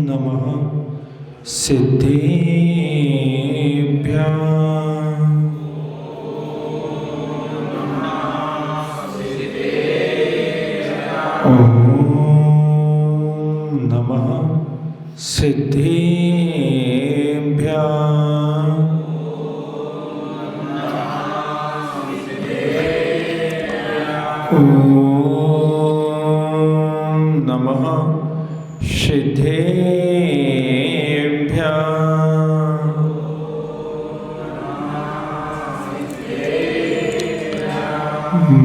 नमः सिद्धेभ्यः। ॐ नमः सिद्धेभ्यः। ॐ नमः सिद्धेभ्यः।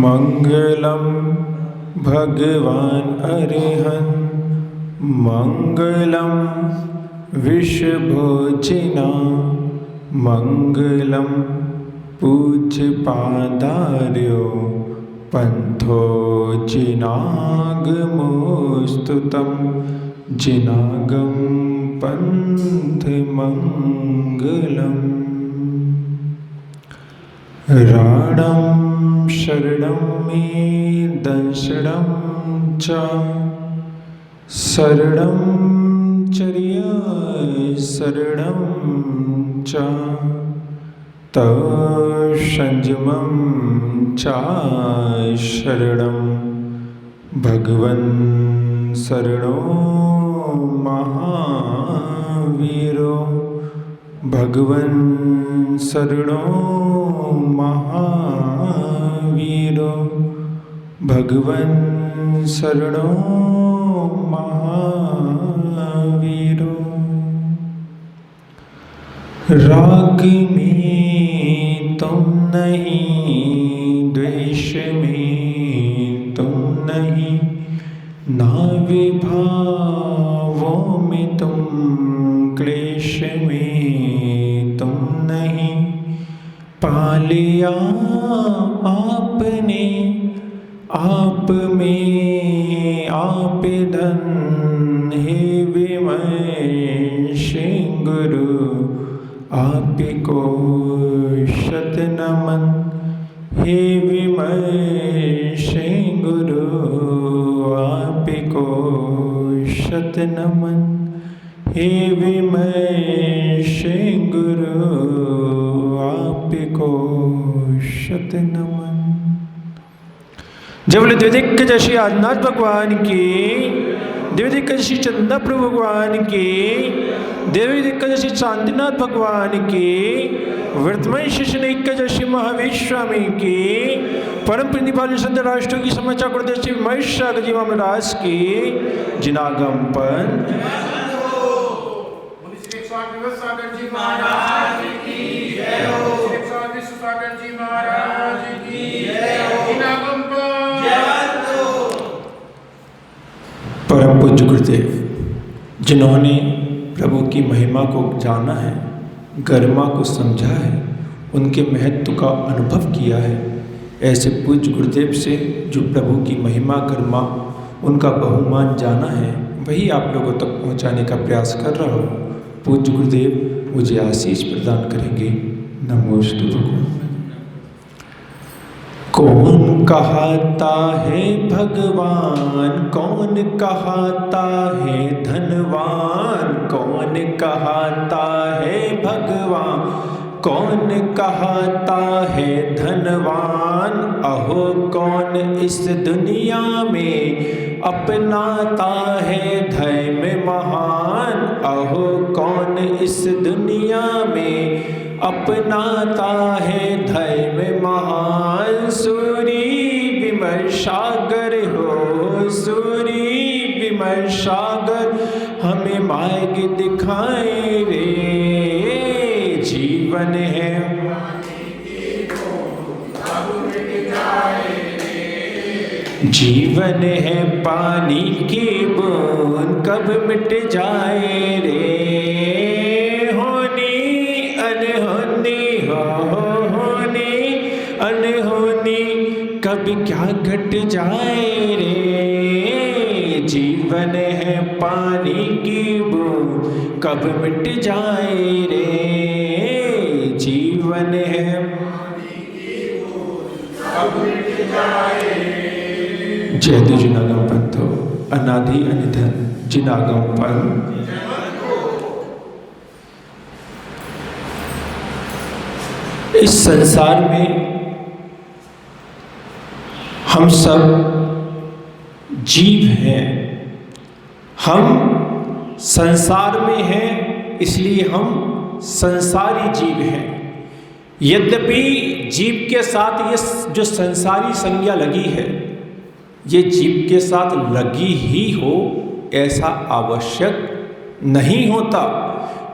मंगलम भगवान अरिहंत मंगलम विश्वभोजिना मंगलम पूज्यपादार्यो पंथो जिनागमोस्तुतं जिनागम पंथ मंगलम। राणं शरणं मे दंशणं च शरणं चर्य शरणं च तव संयमं च शरणं भगवन् शरणो महावीरो भगवन् शरणो महावीरो भगवन् शरणो महावीरो। राग में तुम नहीं द्वेष में तुम नहीं ना विभावों में तुम क्लेश में तुम नहीं पा लिया आपने आप में आप धन हे विमर्श गुरु आप को शत नमन हे विमर्श गुरु आप को शत नमन हे विमर्श गुरु आपको शत नमन। जब बोले द्विदिक्कजशी आदिनाथ भगवान की, द्विदिक्कजशी चंदा प्रभु भगवान की, द्विदिक्कजशी चांदीनाथ भगवान की, वर्तमान शिष्यनिक्कजशी महावीर स्वामी की, परम प्रतिपाल संत राष्ट्र की समाचार गुरुदेव महेश जी महाराज की, जिनागम पंथ सागर जी महाराज की जय हो। सागर जी महाराज की जय हो। परम पूज्य गुरुदेव जिन्होंने प्रभु की महिमा को जाना है, गरिमा को समझा है, उनके महत्व का अनुभव किया है, ऐसे पूज्य गुरुदेव से जो प्रभु की महिमा गरिमा उनका बहुमान जाना है, वही आप लोगों तक पहुंचाने का प्रयास कर रहा हूँ। पूज्य गुरुदेव मुझे आशीष प्रदान करेंगे। नमोस्तु भगवान। कौन कहता है भगवान, कौन कहता है धनवान, कौन कहता है भगवान, कौन कहता है धनवान, अहो कौन इस दुनिया में अपनाता है धर्म महान, अहो कौन इस दुनिया में अपनाता है धर्म महान। सूरी विमल सागर हो, सूरी विमल सागर हमें मार्ग दिखाए रे। जीवन है जीवन है पानी की बूंद कब मिट जाए रे। होनी अनहोनी हो, होनी अनहोनी कब क्या घट जाए रे। जीवन है पानी की बूंद कब मिट जाए रे। जीवन है जय जिनागम पंथो। अनादि अनिधन जिनागम पर। इस संसार में हम सब जीव हैं। हम संसार में हैं, इसलिए हम संसारी जीव हैं। यद्यपि जीव के साथ ये जो संसारी संज्ञा लगी है, ये जीव के साथ लगी ही हो ऐसा आवश्यक नहीं होता,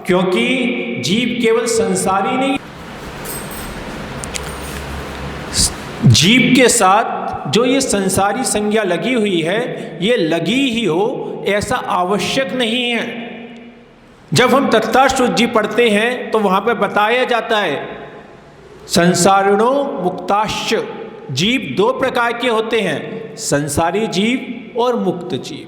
क्योंकि जीव केवल संसारी नहीं, जीव के साथ जो ये संसारी संज्ञा लगी हुई है, ये लगी ही हो ऐसा आवश्यक नहीं है। जब हम तत्ताश्रुत जी पढ़ते हैं तो वहां पर बताया जाता है संसारिणो मुक्ताश्च, जीव दो प्रकार के होते हैं, संसारी जीव और मुक्त जीव।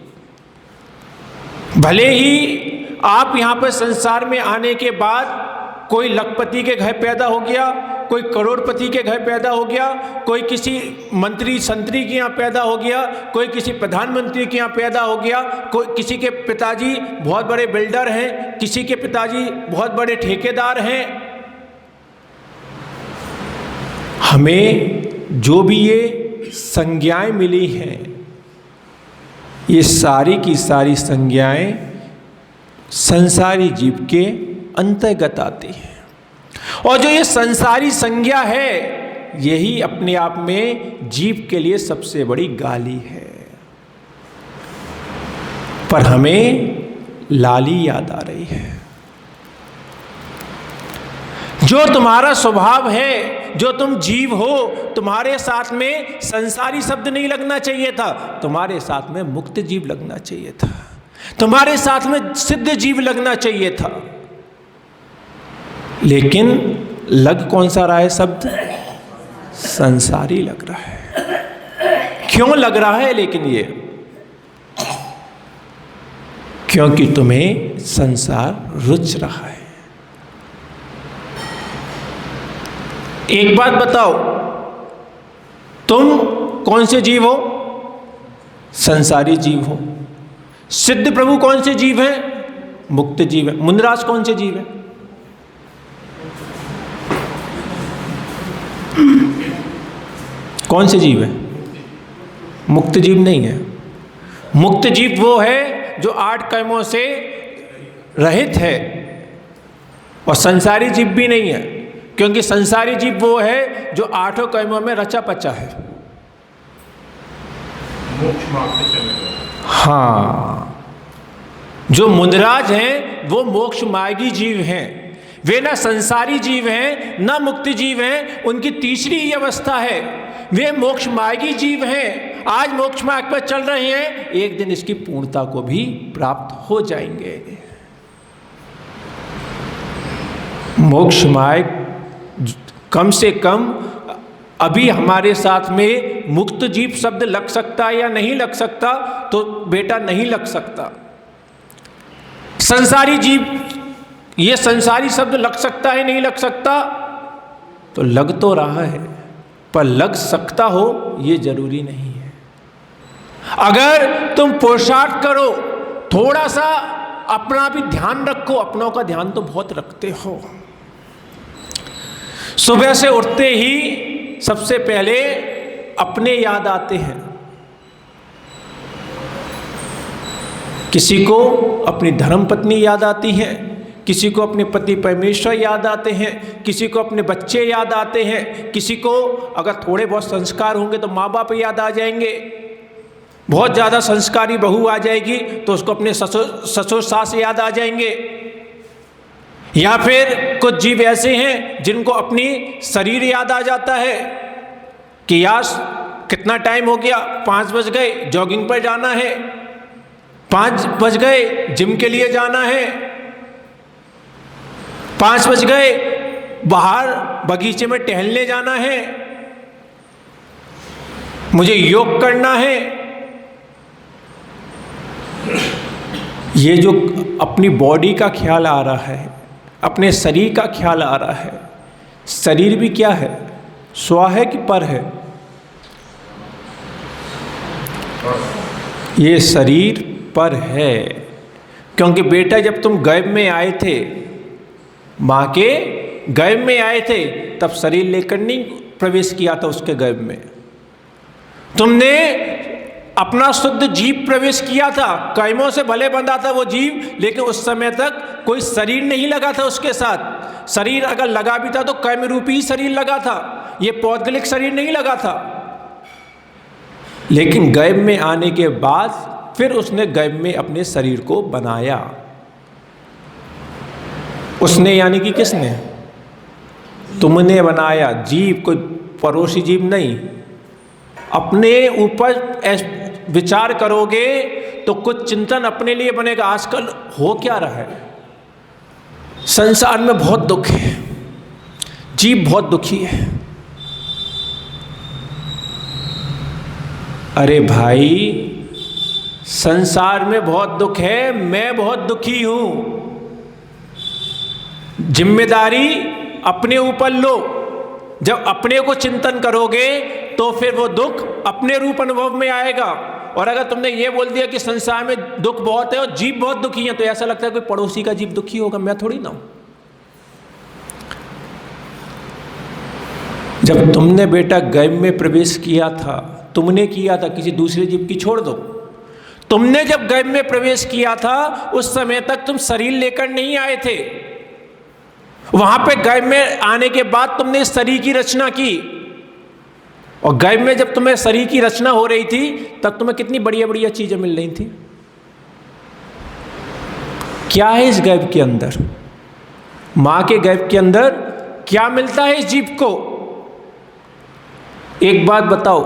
भले ही आप यहाँ पर संसार में आने के बाद कोई लखपति के घर पैदा हो गया, कोई करोड़पति के घर पैदा हो गया, कोई किसी मंत्री संतरी के यहाँ पैदा हो गया, कोई किसी प्रधानमंत्री के यहाँ पैदा हो गया, कोई किसी के पिताजी बहुत बड़े बिल्डर हैं, किसी के पिताजी बहुत बड़े ठेकेदार हैं। हमें जो भी ये संज्ञाएं मिली हैं, ये सारी की सारी संज्ञाएं संसारी जीव के अंतर्गत आती हैं। और जो ये संसारी संज्ञा है, यही अपने आप में जीव के लिए सबसे बड़ी गाली है। पर हमें लाली याद आ रही है। जो तुम्हारा स्वभाव है, जो तुम जीव हो, तुम्हारे साथ में संसारी शब्द नहीं लगना चाहिए था, तुम्हारे साथ में मुक्त जीव लगना चाहिए था, तुम्हारे साथ में सिद्ध जीव लगना चाहिए था। लेकिन लग कौन सा रहा है शब्द? संसारी लग रहा है। क्यों लग रहा है? लेकिन ये क्योंकि तुम्हें संसार रुच रहा है। एक बात बताओ, तुम कौन से जीव हो? संसारी जीव हो। सिद्ध प्रभु कौन से जीव हैं? मुक्त जीव है। मुंदराज कौन से जीव है? कौन से जीव है? मुक्त जीव नहीं है। मुक्त जीव वो है जो 8 कर्मों से रहित है, और संसारी जीव भी नहीं है, क्योंकि संसारी जीव वो है जो 8 कर्मों में रचा पचा है। हाँ, जो मुंदराज हैं वो मोक्ष मार्गी जीव हैं। वे ना संसारी जीव हैं, ना मुक्ति जीव हैं, उनकी तीसरी ही अवस्था है। वे मोक्ष मार्गी जीव हैं। आज मोक्ष मार्ग पर चल रहे हैं, एक दिन इसकी पूर्णता को भी प्राप्त हो जाएंगे। मोक्ष मार्ग कम से कम अभी हमारे साथ में मुक्त जीव शब्द लग सकता है या नहीं लग सकता? तो बेटा नहीं लग सकता। संसारी जीव, ये संसारी शब्द लग सकता है नहीं लग सकता? तो लग तो रहा है, पर लग सकता हो ये जरूरी नहीं है। अगर तुम पुरुषार्थ करो, थोड़ा सा अपना भी ध्यान रखो। अपनों का ध्यान तो बहुत रखते हो। सुबह से उठते ही सबसे पहले अपने याद आते हैं। किसी को अपनी धर्मपत्नी याद आती है, किसी को अपने पति परमेश्वर याद आते हैं, किसी को अपने बच्चे याद आते हैं, किसी को अगर थोड़े बहुत संस्कार होंगे तो माँ बाप याद आ जाएंगे। बहुत ज़्यादा संस्कारी बहू आ जाएगी तो उसको अपने ससुर सास याद आ जाएंगे। या फिर कुछ जीव ऐसे हैं जिनको अपनी शरीर याद आ जाता है कि यार कितना टाइम हो गया, 5 बज गए, जॉगिंग पर जाना है, 5 बज गए, जिम के लिए जाना है, 5 बज गए, बाहर बगीचे में टहलने जाना है, मुझे योग करना है। ये जो अपनी बॉडी का ख्याल आ रहा है, अपने शरीर का ख्याल आ रहा है, शरीर भी क्या है? स्व है कि पर है? ये शरीर पर है, क्योंकि बेटा जब तुम गर्भ में आए थे, माँ के गर्भ में आए थे, तब शरीर लेकर नहीं प्रवेश किया था उसके गर्भ में। तुमने अपना शुद्ध जीव प्रवेश किया था, कर्मों से भले बंधा था वो जीव, लेकिन उस समय तक कोई शरीर नहीं लगा था उसके साथ। शरीर अगर लगा भी था तो कर्म रूपी ही शरीर लगा था, ये पौद्गलिक शरीर नहीं लगा था। लेकिन गर्भ में आने के बाद फिर उसने गर्भ में अपने शरीर को बनाया। उसने यानी कि किसने? तुमने बनाया। जीव कोई पड़ोसी जीव नहीं। अपने ऊपर विचार करोगे तो कुछ चिंतन अपने लिए बनेगा। आजकल हो क्या रहा है, संसार में बहुत दुख है, जीव बहुत दुखी है। अरे भाई, संसार में बहुत दुख है, मैं बहुत दुखी हूं। जिम्मेदारी अपने ऊपर लो। जब अपने को चिंतन करोगे तो फिर वो दुख अपने रूप अनुभव में आएगा। और अगर तुमने ये बोल दिया कि संसार में दुख बहुत है और जीव बहुत दुखी है, तो ऐसा लगता है कोई पड़ोसी का जीव दुखी होगा, मैं थोड़ी ना हूं। जब तुमने बेटा गर्भ में प्रवेश किया था, तुमने किया था, किसी दूसरे जीव की छोड़ दो। तुमने जब गर्भ में प्रवेश किया था उस समय तक तुम शरीर लेकर नहीं आए थे। वहां पे गर्भ में आने के बाद तुमने इस शरीर की रचना की, और गर्भ में जब तुम्हें शरीर की रचना हो रही थी तब तुम्हें कितनी बढ़िया बढ़िया चीजें मिल रही थी। क्या है इस गर्भ के अंदर? मां के गर्भ के अंदर क्या मिलता है इस जीव को? एक बात बताओ,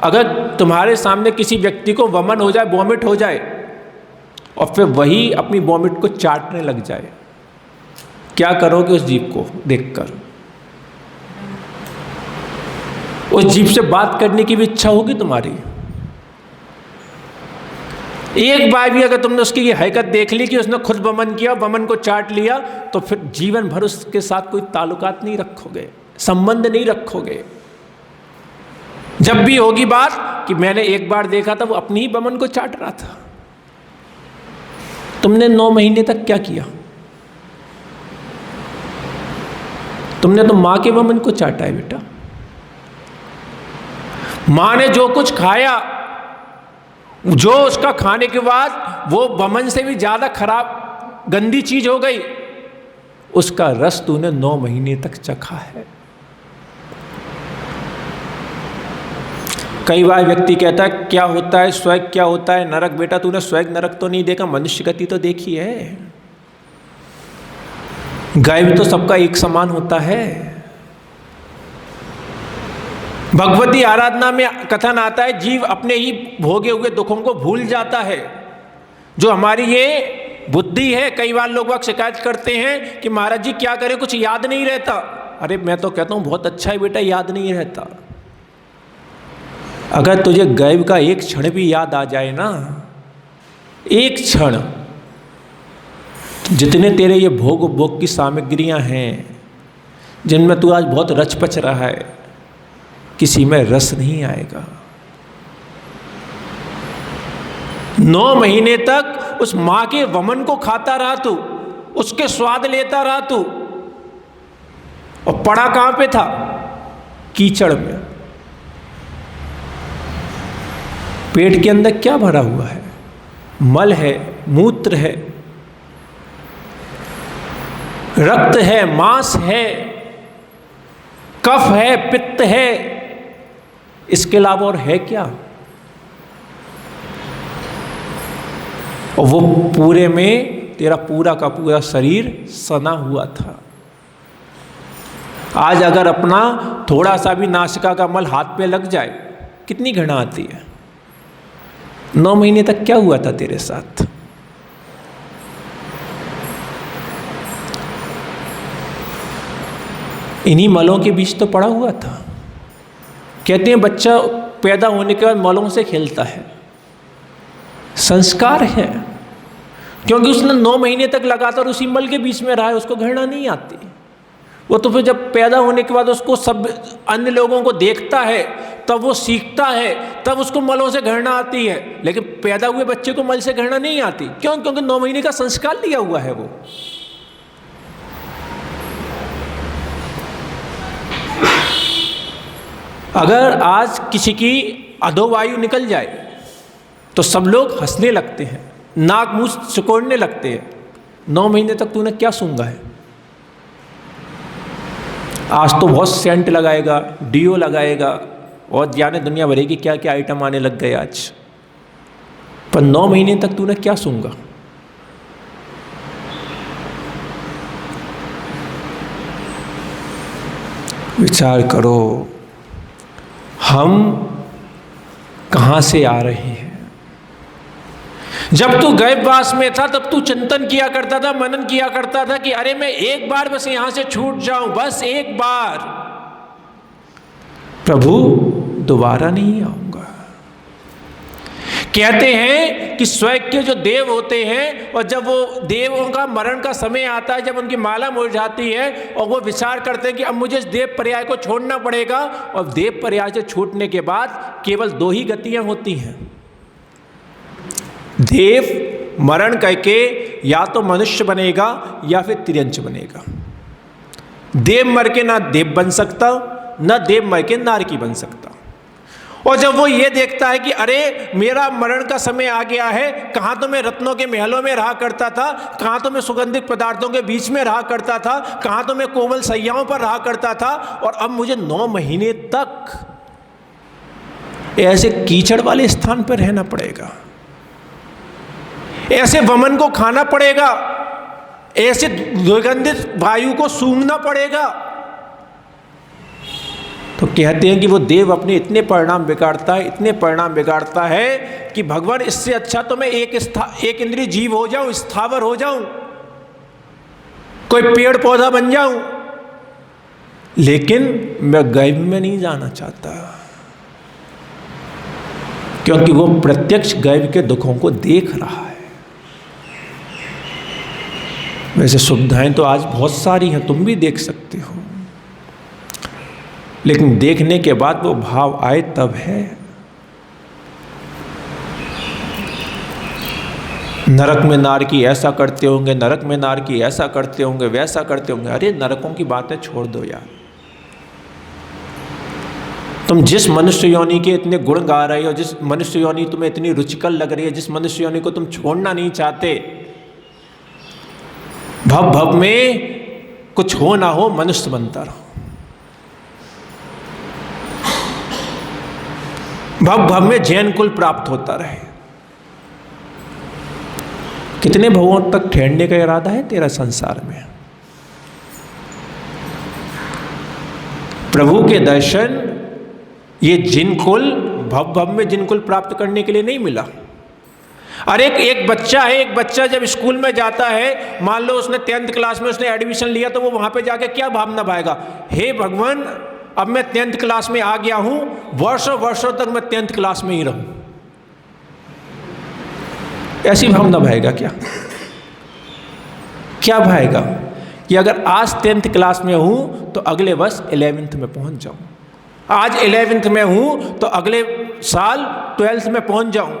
अगर तुम्हारे सामने किसी व्यक्ति को वमन हो जाए, वॉमिट हो जाए, और फिर वही अपनी वॉमिट को चाटने लग जाए, क्या करोगे उस जीव को देखकर? उस जीव से बात करने की भी इच्छा होगी तुम्हारी? एक बार भी अगर तुमने उसकी ये हरकत देख ली कि उसने खुद वमन किया, वमन को चाट लिया, तो फिर जीवन भर उसके साथ कोई ताल्लुकात नहीं रखोगे, संबंध नहीं रखोगे। जब भी होगी बात कि मैंने एक बार देखा था वो अपनी ही वमन को चाट रहा था, तुमने 9 महीने तक क्या किया? तुमने तो मां के वमन को चाटा है बेटा। मां ने जो कुछ खाया, जो उसका खाने के बाद वो वमन से भी ज्यादा खराब गंदी चीज हो गई, उसका रस तूने 9 महीने तक चखा है। कई बार व्यक्ति कहता है क्या होता है स्वर्ग, क्या होता है नरक? बेटा तूने स्वर्ग नरक तो नहीं देखा, मनुष्य गति तो देखी है। गर्भ तो सबका एक समान होता है। भगवती आराधना में कथन आता है, जीव अपने ही भोगे हुए दुखों को भूल जाता है। जो हमारी ये बुद्धि है, कई बार लोग वक्त शिकायत करते हैं कि महाराज जी क्या करें, कुछ याद नहीं रहता। अरे मैं तो कहता हूं बहुत अच्छा है बेटा, याद नहीं रहता। अगर तुझे गर्भ का एक क्षण भी याद आ जाए ना, एक क्षण, जितने तेरे ये भोग की सामग्रियां हैं जिनमें तू आज बहुत रच-पच रहा है, किसी में रस नहीं आएगा। 9 महीने तक उस मां के वमन को खाता रहा तू, उसके स्वाद लेता रहा तू, और पड़ा कहां पे था? कीचड़ में। पेट के अंदर क्या भरा हुआ है? मल है, मूत्र है, रक्त है, मांस है, कफ है, पित्त है, इसके अलावा और है क्या? और वो पूरे में तेरा पूरा का पूरा शरीर सना हुआ था। आज अगर अपना थोड़ा सा भी नासिका का मल हाथ पे लग जाए, कितनी घृणा आती है। 9 महीने तक क्या हुआ था तेरे साथ? इन्हीं मलों के बीच तो पड़ा हुआ था। कहते हैं बच्चा पैदा होने के बाद मलों से खेलता है, संस्कार है, क्योंकि उसने 9 महीने तक लगातार उसी मल के बीच में रहा है, उसको घृणा नहीं आती। वो तो फिर जब पैदा होने के बाद उसको सब अन्य लोगों को देखता है, तब वो सीखता है, तब उसको मलों से घृणा आती है। लेकिन पैदा हुए बच्चे को मल से घृणा नहीं आती। क्यों? क्योंकि 9 महीने का संस्कार लिया हुआ है वो। अगर आज किसी की अधोवायु निकल जाए तो सब लोग हंसने लगते हैं, नाक मुंह सिकोड़ने लगते हैं। 9 महीने तक तूने क्या सूंघा है? आज तो बहुत सेंट लगाएगा, डीओ लगाएगा और जाने दुनिया भर की क्या क्या आइटम आने लग गए आज। पर 9 महीने तक तूने क्या सूंघा? विचार करो, हम कहाँ से आ रहे हैं? जब तू गर्भवास में था तब तू चिंतन किया करता था, मनन किया करता था कि अरे मैं एक बार बस यहां से छूट जाऊं, बस एक बार, प्रभु दोबारा नहीं आऊंगा। कहते हैं कि स्वर्ग के जो देव होते हैं, और जब वो देवों का मरण का समय आता है, जब उनकी माला मुरझाती है और वो विचार करते हैं कि अब मुझे इस देव पर्याय को छोड़ना पड़ेगा, और देव पर्याय से छूटने के बाद केवल 2 ही गतियां होती हैं। देव मरण करके या तो मनुष्य बनेगा या फिर तिर्यंच बनेगा। देव मर के ना देव बन सकता, ना देव मर के नारकी बन सकता। और जब वो ये देखता है कि अरे मेरा मरण का समय आ गया है, कहाँ तो मैं रत्नों के महलों में रहा करता था, कहाँ तो मैं सुगंधित पदार्थों के बीच में रहा करता था, कहाँ तो मैं कोमल सैयाओं पर रहा करता था, और अब मुझे 9 महीने तक ऐसे कीचड़ वाले स्थान पर रहना पड़ेगा, ऐसे वमन को खाना पड़ेगा, ऐसे दुर्गंधित वायु को सूंघना पड़ेगा। तो कहते हैं कि वो देव अपने इतने परिणाम बिगाड़ता है, इतने परिणाम बिगाड़ता है कि भगवान इससे अच्छा तो मैं एक इंद्रिय जीव हो जाऊं, स्थावर हो जाऊं, कोई पेड़ पौधा बन जाऊं, लेकिन मैं गर्भ में नहीं जाना चाहता, क्योंकि वो प्रत्यक्ष गर्भ के दुखों को देख रहा है। वैसे सुविधाएं तो आज बहुत सारी हैं, तुम भी देख सकते हो, लेकिन देखने के बाद वो भाव आए तब है। नरक में नारकी ऐसा करते होंगे, नरक में नारकी ऐसा करते होंगे, वैसा करते होंगे। अरे नरकों की बातें छोड़ दो यार। तुम जिस मनुष्य योनि के इतने गुण गा रहे हो, जिस मनुष्य योनि तुम्हें इतनी रुचिकर लग रही है, जिस Manuष्य योनि को तुम छोड़ना नहीं चाहते, भव भव में कुछ हो ना हो मनुष्य बनता रहो, भव भव में जैन कुल प्राप्त होता रहे। कितने भवों तक ठहरने का इरादा है तेरा संसार में? प्रभु के दर्शन ये जिन कुल भव भव में जिन कुल प्राप्त करने के लिए नहीं मिला। अरे एक बच्चा है, एक बच्चा जब स्कूल में जाता है, मान लो उसने 10th क्लास में उसने एडमिशन लिया, तो वो वहां पे जाके क्या भावना भाएगा? हे भगवान, अब मैं 10th क्लास में आ गया हूं, वर्षों वर्षों तक मैं 10th क्लास में ही रहूं। ऐसी भावना भाएगा क्या? क्या भाएगा कि अगर आज 10th क्लास में हूं तो अगले वर्ष 11th में पहुंच जाऊं, आज 11th में हूं तो अगले साल 12th में पहुंच जाऊं,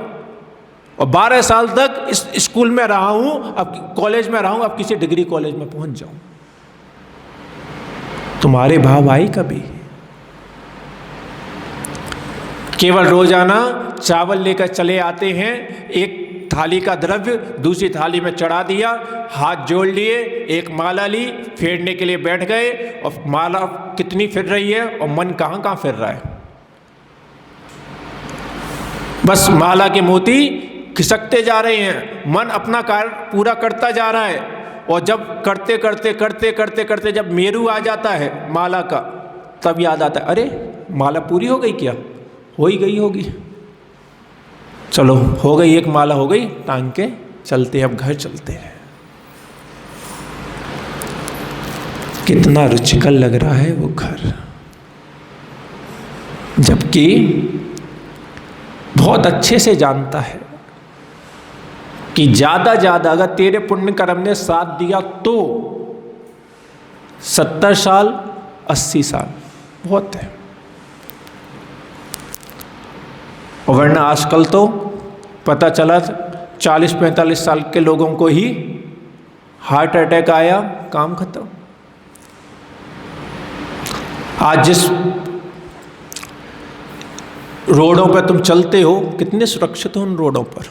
और 12 साल तक इस स्कूल में रहा हूं, अब कॉलेज में रहा हूं, अब किसी डिग्री कॉलेज में पहुंच जाऊं। तुम्हारे भाव आई कभी? केवल रोजाना चावल लेकर चले आते हैं, एक थाली का द्रव्य दूसरी थाली में चढ़ा दिया, हाथ जोड़ लिए, एक माला ली, फेरने के लिए बैठ गए, और माला कितनी फिर रही है और मन कहाँ कहाँ फिर रहा है। बस माला के मोती खिसकते जा रहे हैं, मन अपना कार्य पूरा करता जा रहा है, और जब करते करते करते करते करते जब मेरू आ जाता है माला का, तब याद आता है, अरे माला पूरी हो गई क्या? हो ही गई होगी, चलो हो गई, एक माला हो गई, टांग के चलते, अब घर चलते हैं। कितना रुचिकर लग रहा है वो घर, जबकि बहुत अच्छे से जानता है कि ज़्यादा अगर तेरे पुण्य कर्म ने साथ दिया तो 70 साल 80 साल बहुत है। और वरना आजकल तो पता चला 40-45 साल के लोगों को ही हार्ट अटैक आया, काम खत्म। आज जिस रोडों पर तुम चलते हो, कितने सुरक्षित हो उन रोडों पर।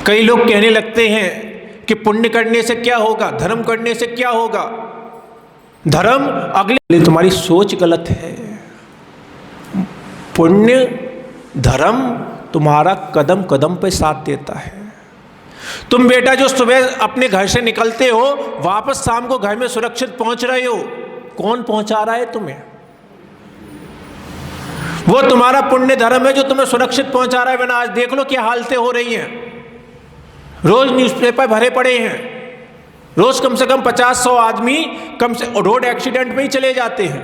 कई लोग कहने लगते हैं कि पुण्य करने से क्या होगा, धर्म करने से क्या होगा, धर्म अगले। तुम्हारी सोच गलत है। पुण्य धर्म तुम्हारा कदम कदम पे साथ देता है। तुम बेटा जो सुबह अपने घर से निकलते हो, वापस शाम को घर में सुरक्षित पहुंच रहे हो, कौन पहुंचा रहा है तुम्हें? वो तुम्हारा पुण्य धर्म है जो तुम्हें सुरक्षित पहुंचा रहा है। वरना आज देख लो क्या हालतें हो रही हैं। रोज न्यूज़पेपर भरे पड़े हैं, रोज कम से कम 50-100 आदमी कम से रोड एक्सीडेंट में ही चले जाते हैं।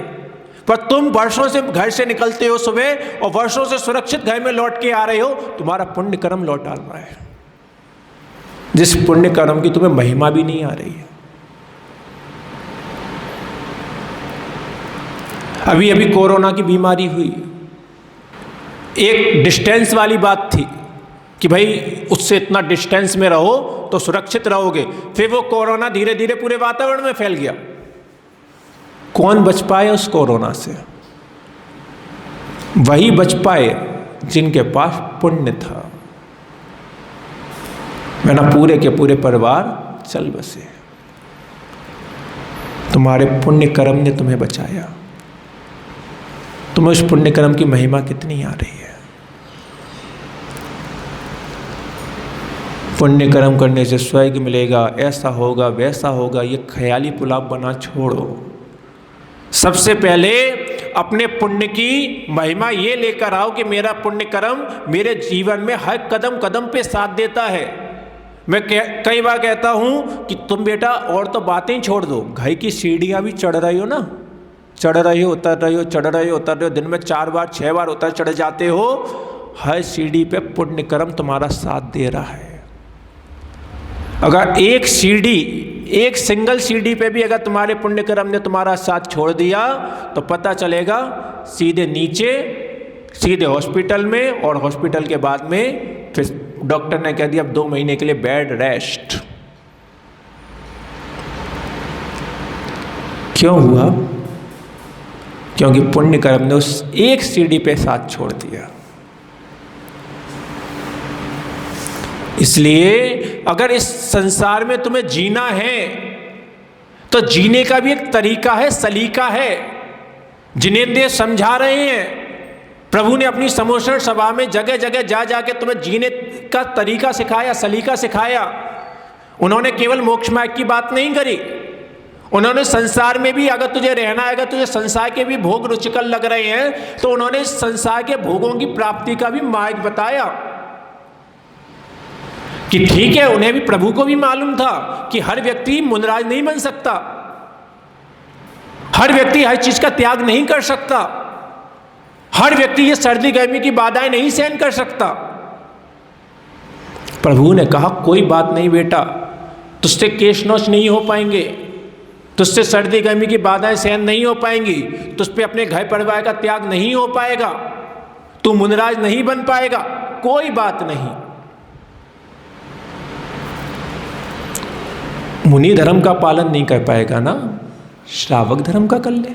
पर तुम वर्षों से घर से निकलते हो सुबह और वर्षों से सुरक्षित घर में लौट के आ रहे हो। तुम्हारा पुण्य कर्म लौट आ रहा है, जिस पुण्य कर्म की तुम्हें महिमा भी नहीं आ रही है। अभी अभी कोरोना की बीमारी हुई, एक डिस्टेंस वाली बात थी कि भाई उससे इतना डिस्टेंस में रहो तो सुरक्षित रहोगे। फिर वो कोरोना धीरे धीरे पूरे वातावरण में फैल गया। कौन बच पाए उस कोरोना से? वही बच पाए जिनके पास पुण्य था। वरना पूरे के पूरे परिवार चल बसे। तुम्हारे पुण्य कर्म ने तुम्हें बचाया। तुम्हें उस पुण्य कर्म की महिमा कितनी आ रही है? पुण्य कर्म करने से स्वर्ग मिलेगा, ऐसा होगा वैसा होगा, ये ख्याली पुलाव बना छोड़ो। सबसे पहले अपने पुण्य की महिमा ये लेकर आओ कि मेरा पुण्य कर्म मेरे जीवन में हर कदम कदम पे साथ देता है। मैं कई बार कहता हूँ कि तुम बेटा और तो बातें ही छोड़ दो, घर की सीढ़ियाँ भी चढ़ रही हो ना, चढ़ रही हो उतर रही हो, चढ़ रही हो उतर रही हो, दिन में 4 बार 6 बार उतर चढ़ जाते हो। हर सीढ़ी पे पुण्य कर्म तुम्हारा साथ दे रहा है। अगर एक सिंगल सीढ़ी पे भी अगर तुम्हारे पुण्य कर्म ने तुम्हारा साथ छोड़ दिया तो पता चलेगा सीधे नीचे, सीधे हॉस्पिटल में, और हॉस्पिटल के बाद में फिर डॉक्टर ने कह दिया अब 2 महीने के लिए बेड रेस्ट। क्यों हुआ? क्योंकि पुण्य कर्म ने उस एक सीढ़ी पे साथ छोड़ दिया। इसलिए अगर इस संसार में तुम्हें जीना है तो जीने का भी एक तरीका है, सलीका है। जिनेंद्र समझा रहे हैं, प्रभु ने अपनी समोषण सभा में जगह जगह जा जाके तुम्हें जीने का तरीका सिखाया, सलीका सिखाया। उन्होंने केवल मोक्ष मार्ग की बात नहीं करी, उन्होंने संसार में भी अगर तुझे रहना है, अगर तुझे संसार के भी भोग रुचिकर लग रहे हैं तो उन्होंने संसार के भोगों की प्राप्ति का भी मार्ग बताया। कि ठीक है, उन्हें भी, प्रभु को भी मालूम था कि हर व्यक्ति मुनिराज नहीं बन सकता, हर व्यक्ति हर चीज का त्याग नहीं कर सकता, हर व्यक्ति ये सर्दी गर्मी की बाधाएं नहीं सहन कर सकता। प्रभु ने कहा कोई बात नहीं बेटा, तुझसे केश नोच नहीं हो पाएंगे, तुझसे सर्दी गर्मी की बाधाएं सहन नहीं हो पाएंगी, तुझ पे अपने घर परिवार का त्याग नहीं हो पाएगा, तू मुनिराज नहीं बन पाएगा, कोई बात नहीं। मुनि धर्म का पालन नहीं कर पाएगा ना, श्रावक धर्म का कर ले।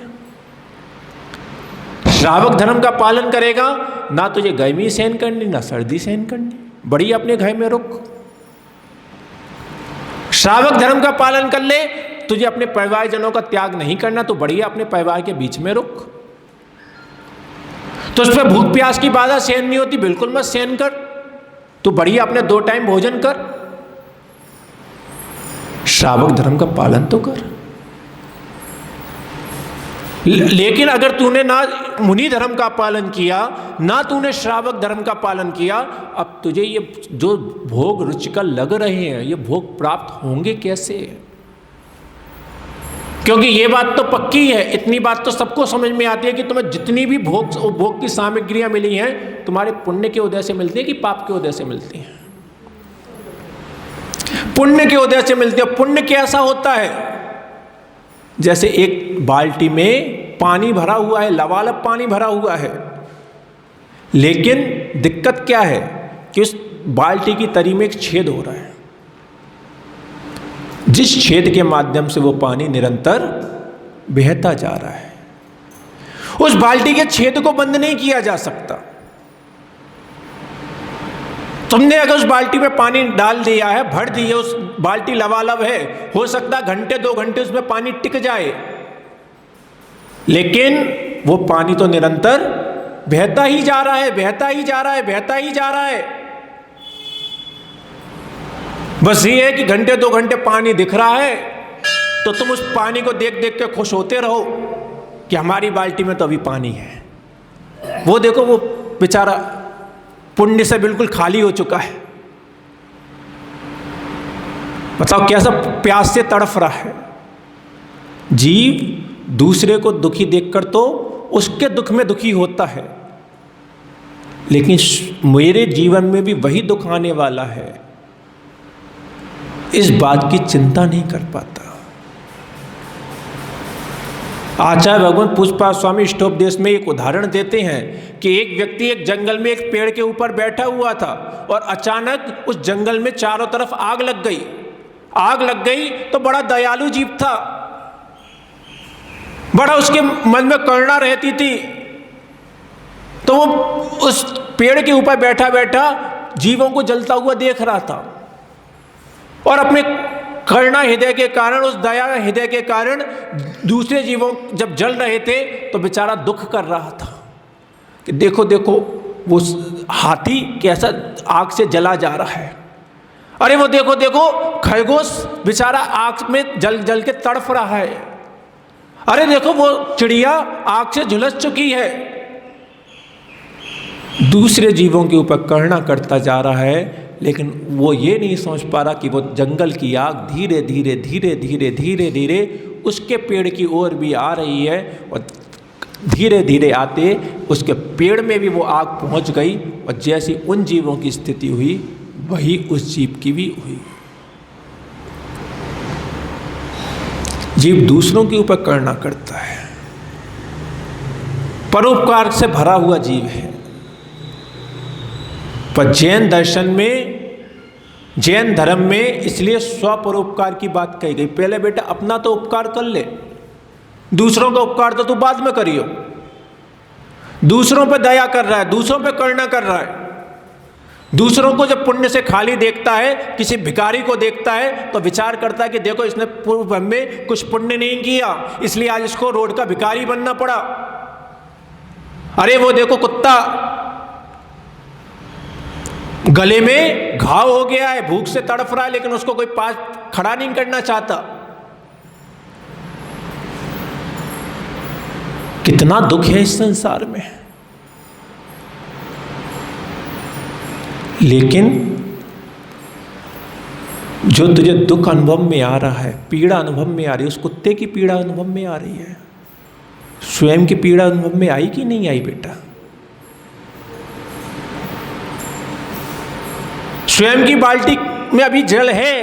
श्रावक धर्म का पालन करेगा, ना तुझे गर्मी सहन करनी ना सर्दी सहन करनी, बड़ी अपने घर में रुक। श्रावक धर्म का पालन कर ले, तुझे अपने परिवारजनों का त्याग नहीं करना, तो बढ़िया अपने परिवार के बीच में रुक। तो उस पर भूख प्यास की बाधा सहन नहीं होती, बिल्कुल मत सहन कर, तो बढ़िया अपने 2 टाइम भोजन कर। श्रावक धर्म का पालन तो कर। लेकिन अगर तूने ना मुनि धर्म का पालन किया, ना तूने श्रावक धर्म का पालन किया, अब तुझे ये जो भोग रुचिकर लग रहे हैं, ये भोग प्राप्त होंगे कैसे? क्योंकि ये बात तो पक्की है, इतनी बात तो सबको समझ में आती है कि तुम्हें जितनी भी भोग की सामग्रियां मिली हैं, तुम्हारे पुण्य के उदय से मिलती है कि पाप के उदय से मिलती हैं? पुण्य के उदय से मिलती है। पुण्य कैसा होता है? जैसे एक बाल्टी में पानी भरा हुआ है, लबालब पानी भरा हुआ है, लेकिन दिक्कत क्या है कि उस बाल्टी की तरी में एक छेद हो रहा है, जिस छेद के माध्यम से वो पानी निरंतर बहता जा रहा है। उस बाल्टी के छेद को बंद नहीं किया जा सकता। तुमने अगर उस बाल्टी में पानी डाल दिया है, भर दी है, उस बाल्टी लबालब है, हो सकता है घंटे 2 घंटे उसमें पानी टिक जाए, लेकिन वो पानी तो निरंतर बहता ही जा रहा है, बहता ही जा रहा है, बहता ही जा रहा है। बस ये है कि घंटे 2 घंटे पानी दिख रहा है तो तुम उस पानी को देख देख के खुश होते रहो कि हमारी बाल्टी में तो अभी पानी है। वो देखो, वो बेचारा पुण्य से बिल्कुल खाली हो चुका है। बताओ कैसा प्यास से तड़फ रहा है। जीव दूसरे को दुखी देखकर तो उसके दुख में दुखी होता है, लेकिन मेरे जीवन में भी वही दुख आने वाला है, इस बात की चिंता नहीं कर पाता। आचार्य भगवान पूज्यपाद स्वामी इष्टोपदेश में एक उदाहरण देते हैं कि एक व्यक्ति एक जंगल में एक पेड़ के ऊपर बैठा हुआ था और अचानक उस जंगल में चारों तरफ आग लग गई। आग लग गई तो बड़ा दयालु जीव था, बड़ा उसके मन में करुणा रहती थी, तो वो उस पेड़ के ऊपर बैठा बैठा जीवों को जलता हुआ देख रहा था और अपने करुणा हृदय के कारण, उस दया हृदय के कारण दूसरे जीवों जब जल रहे थे तो बेचारा दुख कर रहा था कि देखो देखो वो हाथी कैसा आग से जला जा रहा है, अरे वो देखो देखो खरगोश बेचारा आग में जल जल के तड़फ रहा है, अरे देखो वो चिड़िया आग से झुलस चुकी है। दूसरे जीवों के ऊपर करुणा करता जा रहा है, लेकिन वो ये नहीं समझ पा रहा कि वो जंगल की आग धीरे धीरे धीरे धीरे धीरे धीरे उसके पेड़ की ओर भी आ रही है और धीरे धीरे आते उसके पेड़ में भी वो आग पहुंच गई और जैसी उन जीवों की स्थिति हुई वही उस जीव की भी हुई। जीव दूसरों के ऊपर करुणा करता है, परोपकार से भरा हुआ जीव है। पर जैन दर्शन में, जैन धर्म में इसलिए स्वपरोपकार की बात कही गई। पहले बेटा अपना तो उपकार कर ले, दूसरों का उपकार तो तू बाद में करियो। दूसरों पे दया कर रहा है, दूसरों पे करुणा कर रहा है, दूसरों को जब पुण्य से खाली देखता है, किसी भिखारी को देखता है तो विचार करता है कि देखो इसने पूर्व में कुछ पुण्य नहीं किया, इसलिए आज इसको रोड का भिखारी बनना पड़ा। अरे वो देखो कुत्ता गले में घाव हो गया है, भूख से तड़फ रहा है, लेकिन उसको कोई पास खड़ा नहीं करना चाहता। कितना दुख है इस संसार में। लेकिन जो तुझे दुख अनुभव में आ रहा है, पीड़ा अनुभव में आ रही है, उस कुत्ते की पीड़ा अनुभव में आ रही है, स्वयं की पीड़ा अनुभव में आई कि नहीं आई बेटा? स्वयं की बाल्टी में अभी जल है,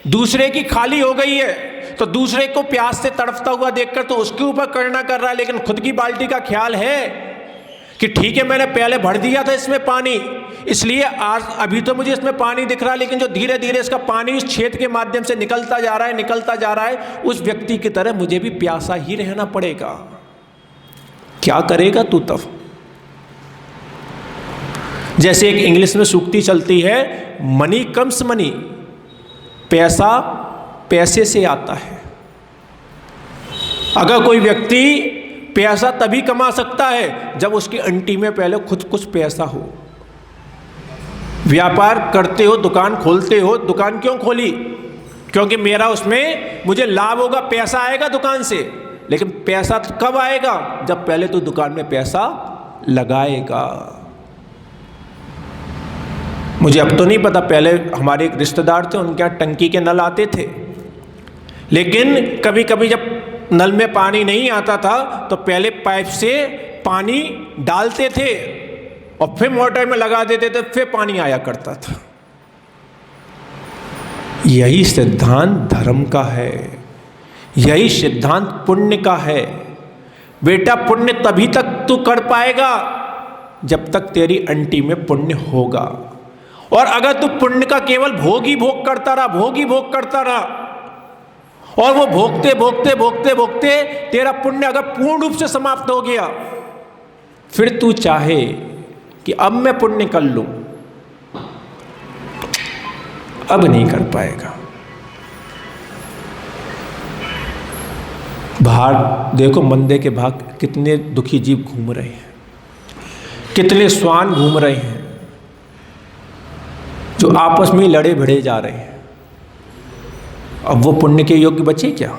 दूसरे की खाली हो गई है, तो दूसरे को प्यास से तड़फता हुआ देखकर तो उसके ऊपर करुणा कर रहा है, लेकिन खुद की बाल्टी का ख्याल है कि ठीक है मैंने पहले भर दिया था इसमें पानी, इसलिए आज अभी तो मुझे इसमें पानी दिख रहा है, लेकिन जो धीरे धीरे इसका पानी उस छेद के माध्यम से निकलता जा रहा है, निकलता जा रहा है, उस व्यक्ति की तरह मुझे भी प्यासा ही रहना पड़ेगा। क्या करेगा तू तब? जैसे एक इंग्लिश में सूक्ति चलती है, मनी कम्स मनी, पैसा पैसे से आता है। अगर कोई व्यक्ति पैसा तभी कमा सकता है जब उसकी अंटी में पहले खुद कुछ पैसा हो। व्यापार करते हो, दुकान खोलते हो, दुकान क्यों खोली? क्योंकि मेरा उसमें मुझे लाभ होगा, पैसा आएगा दुकान से। लेकिन पैसा कब आएगा? जब पहले तो दुकान में पैसा लगाएगा। मुझे अब तो नहीं पता, पहले हमारे एक रिश्तेदार थे, उनके यहाँ टंकी के नल आते थे, लेकिन कभी कभी जब नल में पानी नहीं आता था तो पहले पाइप से पानी डालते थे और फिर मोटर में लगा देते थे, फिर पानी आया करता था। यही सिद्धांत धर्म का है, यही सिद्धांत पुण्य का है। बेटा पुण्य तभी तक तू कर पाएगा जब तक तेरी अंटी में पुण्य होगा। और अगर तू पुण्य का केवल भोग ही भोग करता रहा, भोग ही भोग करता रहा, और वो भोगते भोगते भोगते भोगते तेरा पुण्य अगर पूर्ण रूप से समाप्त हो गया, फिर तू चाहे कि अब मैं पुण्य कर लूं, अब नहीं कर पाएगा। बाहर देखो मंदिर के भाग कितने दुखी जीव घूम रहे हैं, कितने श्वान घूम रहे हैं जो आपस में लड़े भिड़े जा रहे हैं। अब वो पुण्य के योग्य बचे क्या?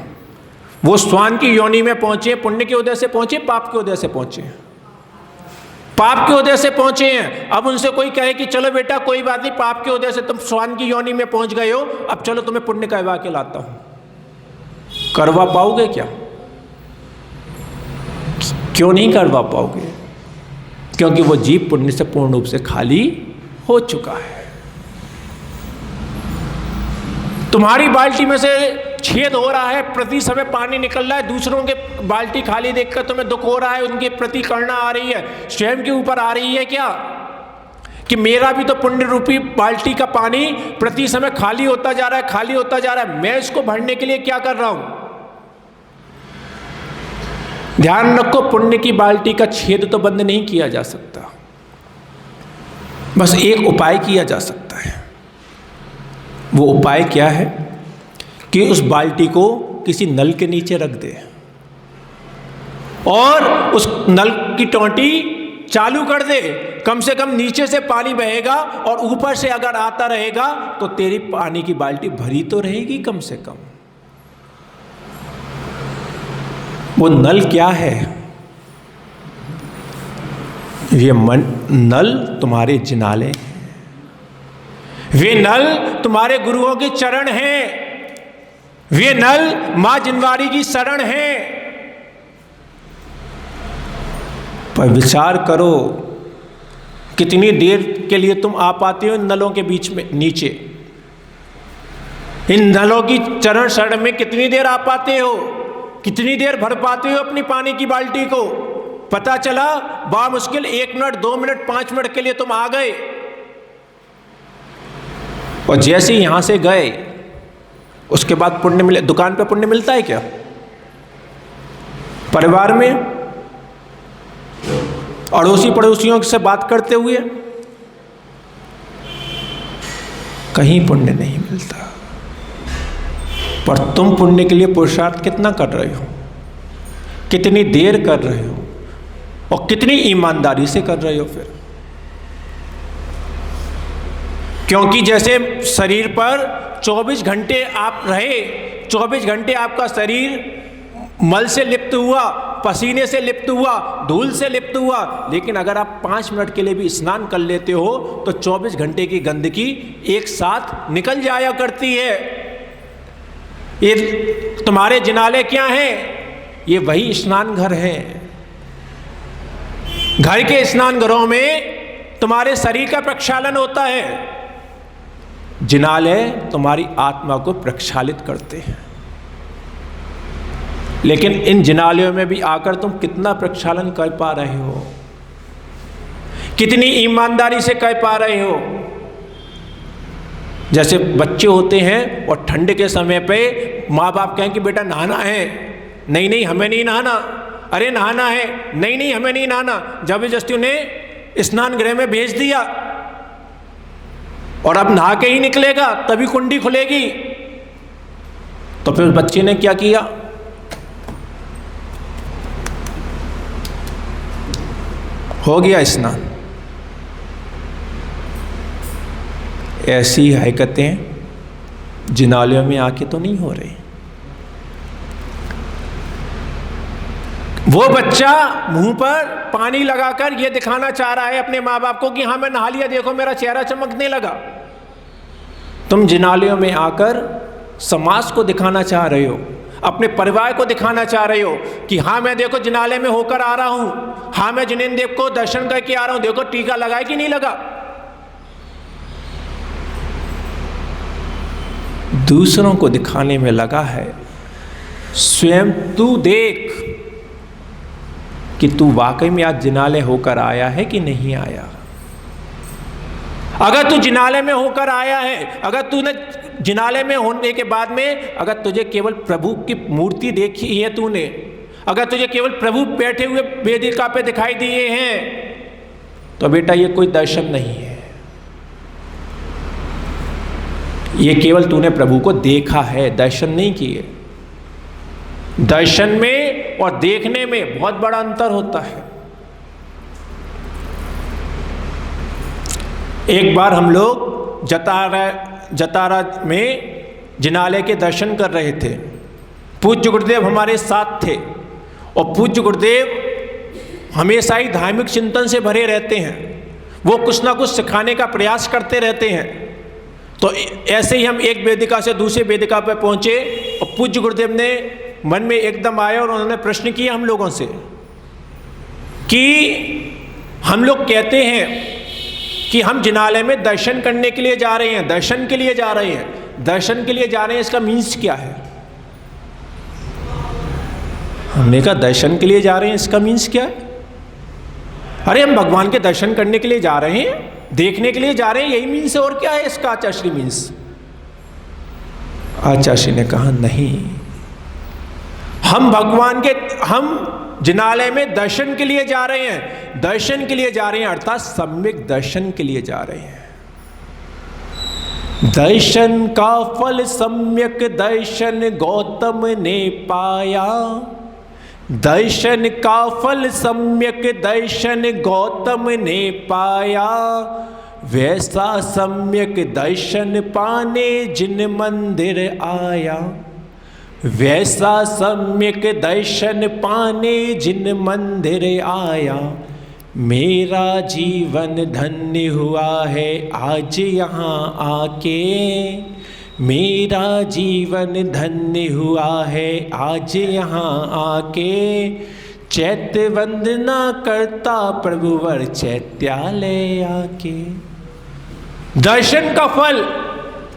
वो श्वान की योनि में पहुंचे, पुण्य के उदय से पहुंचे, पाप के उदय से पहुंचे? पाप के उदय से पहुंचे हैं। अब उनसे कोई कहे कि चलो बेटा कोई बात नहीं, पाप के उदय से तुम श्वान की योनि में पहुंच गए हो, अब चलो तुम्हें पुण्य करवा के लाता हूं, करवा पाओगे क्या? क्यों नहीं करवा पाओगे? क्योंकि वो जीव पुण्य से पूर्ण रूप से खाली हो चुका है। तुम्हारी बाल्टी में से छेद हो रहा है, प्रति समय पानी निकल रहा है, दूसरों के बाल्टी खाली देखकर तुम्हें दुख हो रहा है, उनके प्रति करुणा आ रही है, स्वयं के ऊपर आ रही है क्या कि मेरा भी तो पुण्य रूपी बाल्टी का पानी प्रति समय खाली होता जा रहा है, खाली होता जा रहा है, मैं इसको भरने के लिए क्या कर रहा हूं? ध्यान रखो, पुण्य की बाल्टी का छेद तो बंद नहीं किया जा सकता, बस एक उपाय किया जा सकता है। वो उपाय क्या है कि उस बाल्टी को किसी नल के नीचे रख दे और उस नल की टोंटी चालू कर दे। कम से कम नीचे से पानी बहेगा और ऊपर से अगर आता रहेगा तो तेरी पानी की बाल्टी भरी तो रहेगी कम से कम। वो नल क्या है? ये नल तुम्हारे जिनाले हैं, वे नल तुम्हारे गुरुओं के चरण हैं, वे नल मां जिनवारी की शरण हैं। पर विचार करो, कितनी देर के लिए तुम आ पाते हो इन नलों के बीच में नीचे? इन नलों की चरण शरण में कितनी देर आ पाते हो? कितनी देर भर पाते हो अपनी पानी की बाल्टी को? पता चला बामुश्किल 1 मिनट, 2 मिनट, 5 मिनट के लिए तुम आ गए, और जैसे यहां से गए उसके बाद पुण्य मिले। दुकान पे पुण्य मिलता है क्या? परिवार में अड़ोसी पड़ोसियों से बात करते हुए कहीं पुण्य नहीं मिलता। पर तुम पुण्य के लिए पुरुषार्थ कितना कर रहे हो, कितनी देर कर रहे हो, और कितनी ईमानदारी से कर रहे हो फिर? क्योंकि जैसे शरीर पर 24 घंटे आप रहे, 24 घंटे आपका शरीर मल से लिप्त हुआ, पसीने से लिप्त हुआ, धूल से लिप्त हुआ, लेकिन अगर आप 5 मिनट के लिए भी स्नान कर लेते हो तो 24 घंटे की गंदगी एक साथ निकल जाया करती है। ये तुम्हारे जिनाले क्या हैं? ये वही स्नान घर हैं। घर के स्नान घरों में तुम्हारे शरीर का प्रक्षालन होता है, जिनाले तुम्हारी आत्मा को प्रक्षालित करते हैं। लेकिन इन जिनालयों में भी आकर तुम कितना प्रक्षालन कर पा रहे हो, कितनी ईमानदारी से कर पा रहे हो? जैसे बच्चे होते हैं और ठंड के समय पे माँ बाप कहें कि बेटा नहाना है, नहीं नहीं हमें नहीं नहाना, अरे नहाना है, नहीं नहीं हमें नहीं नहाना, जबरदस्ती उन्हें स्नान गृह में भेज दिया, और अब नहा के ही निकलेगा तभी कुंडी खुलेगी। तो फिर बच्चे ने क्या किया? हो गया स्नान। ऐसी हरकतें जिनालयों में आके तो नहीं हो रही। वो बच्चा मुंह पर पानी लगाकर ये दिखाना चाह रहा है अपने माँ बाप को कि हाँ मैं नहा लिया, देखो मेरा चेहरा चमकने लगा। तुम जिनालयों में आकर समाज को दिखाना चाह रहे हो, अपने परिवार को दिखाना चाह रहे हो कि हाँ मैं देखो जिनाले में होकर आ रहा हूं, हाँ मैं जिनेंद्र देव को दर्शन करके आ रहा हूं, देखो टीका लगाए कि नहीं लगा। दूसरों को दिखाने में लगा है, स्वयं तू देख कि तू वाकई में आज जिनालय होकर आया है कि नहीं आया। अगर तू जिनालय में होकर आया है, अगर तूने जिनालय में होने के बाद में अगर तुझे केवल प्रभु की मूर्ति देखी है तूने, अगर तुझे केवल प्रभु बैठे हुए वेदिका पे दिखाई दिए हैं, तो बेटा ये कोई दर्शन नहीं है। ये केवल तूने प्रभु को देखा है, दर्शन नहीं किए। दर्शन में और देखने में बहुत बड़ा अंतर होता है। एक बार हम लोग जतारा में जिनालय के दर्शन कर रहे थे। पूज्य गुरुदेव हमारे साथ थे और पूज्य गुरुदेव हमेशा ही धार्मिक चिंतन से भरे रहते हैं। वो कुछ ना कुछ सिखाने का प्रयास करते रहते हैं। तो ऐसे ही हम एक वेदिका से दूसरे वेदिका पर पहुंचे और पूज्य गुरुदेव ने मन में एकदम आया और उन्होंने प्रश्न किया हम लोगों से कि हम लोग कहते हैं कि हम जिनालय में दर्शन करने के लिए जा रहे हैं, दर्शन के लिए जा रहे हैं, दर्शन के लिए जा रहे हैं, इसका मीन्स क्या है? हमने कहा दर्शन के लिए जा रहे हैं, इसका मीन्स क्या है? अरे हम भगवान के दर्शन करने के लिए जा रहे हैं, देखने के लिए जा रहे हैं, यही मीन्स है, और क्या है इसका आचार्य श्री मीन्स? आचार्य श्री ने कहा नहीं, हम जिनालय में दर्शन के लिए जा रहे हैं, दर्शन के लिए जा रहे हैं अर्थात सम्यक दर्शन के लिए जा रहे हैं। दर्शन का फल सम्यक दर्शन गौतम ने पाया, दर्शन का फल सम्यक दर्शन गौतम ने पाया, वैसा सम्यक दर्शन पाने जिन मंदिर आया, वैसा सम्यक दर्शन पाने जिन मंदिर आया, मेरा जीवन धन्य हुआ है आज यहाँ आके, मेरा जीवन धन्य हुआ है आज यहाँ आके, चैत्य वंदना करता प्रभुवर चैत्यालय आके। दर्शन का फल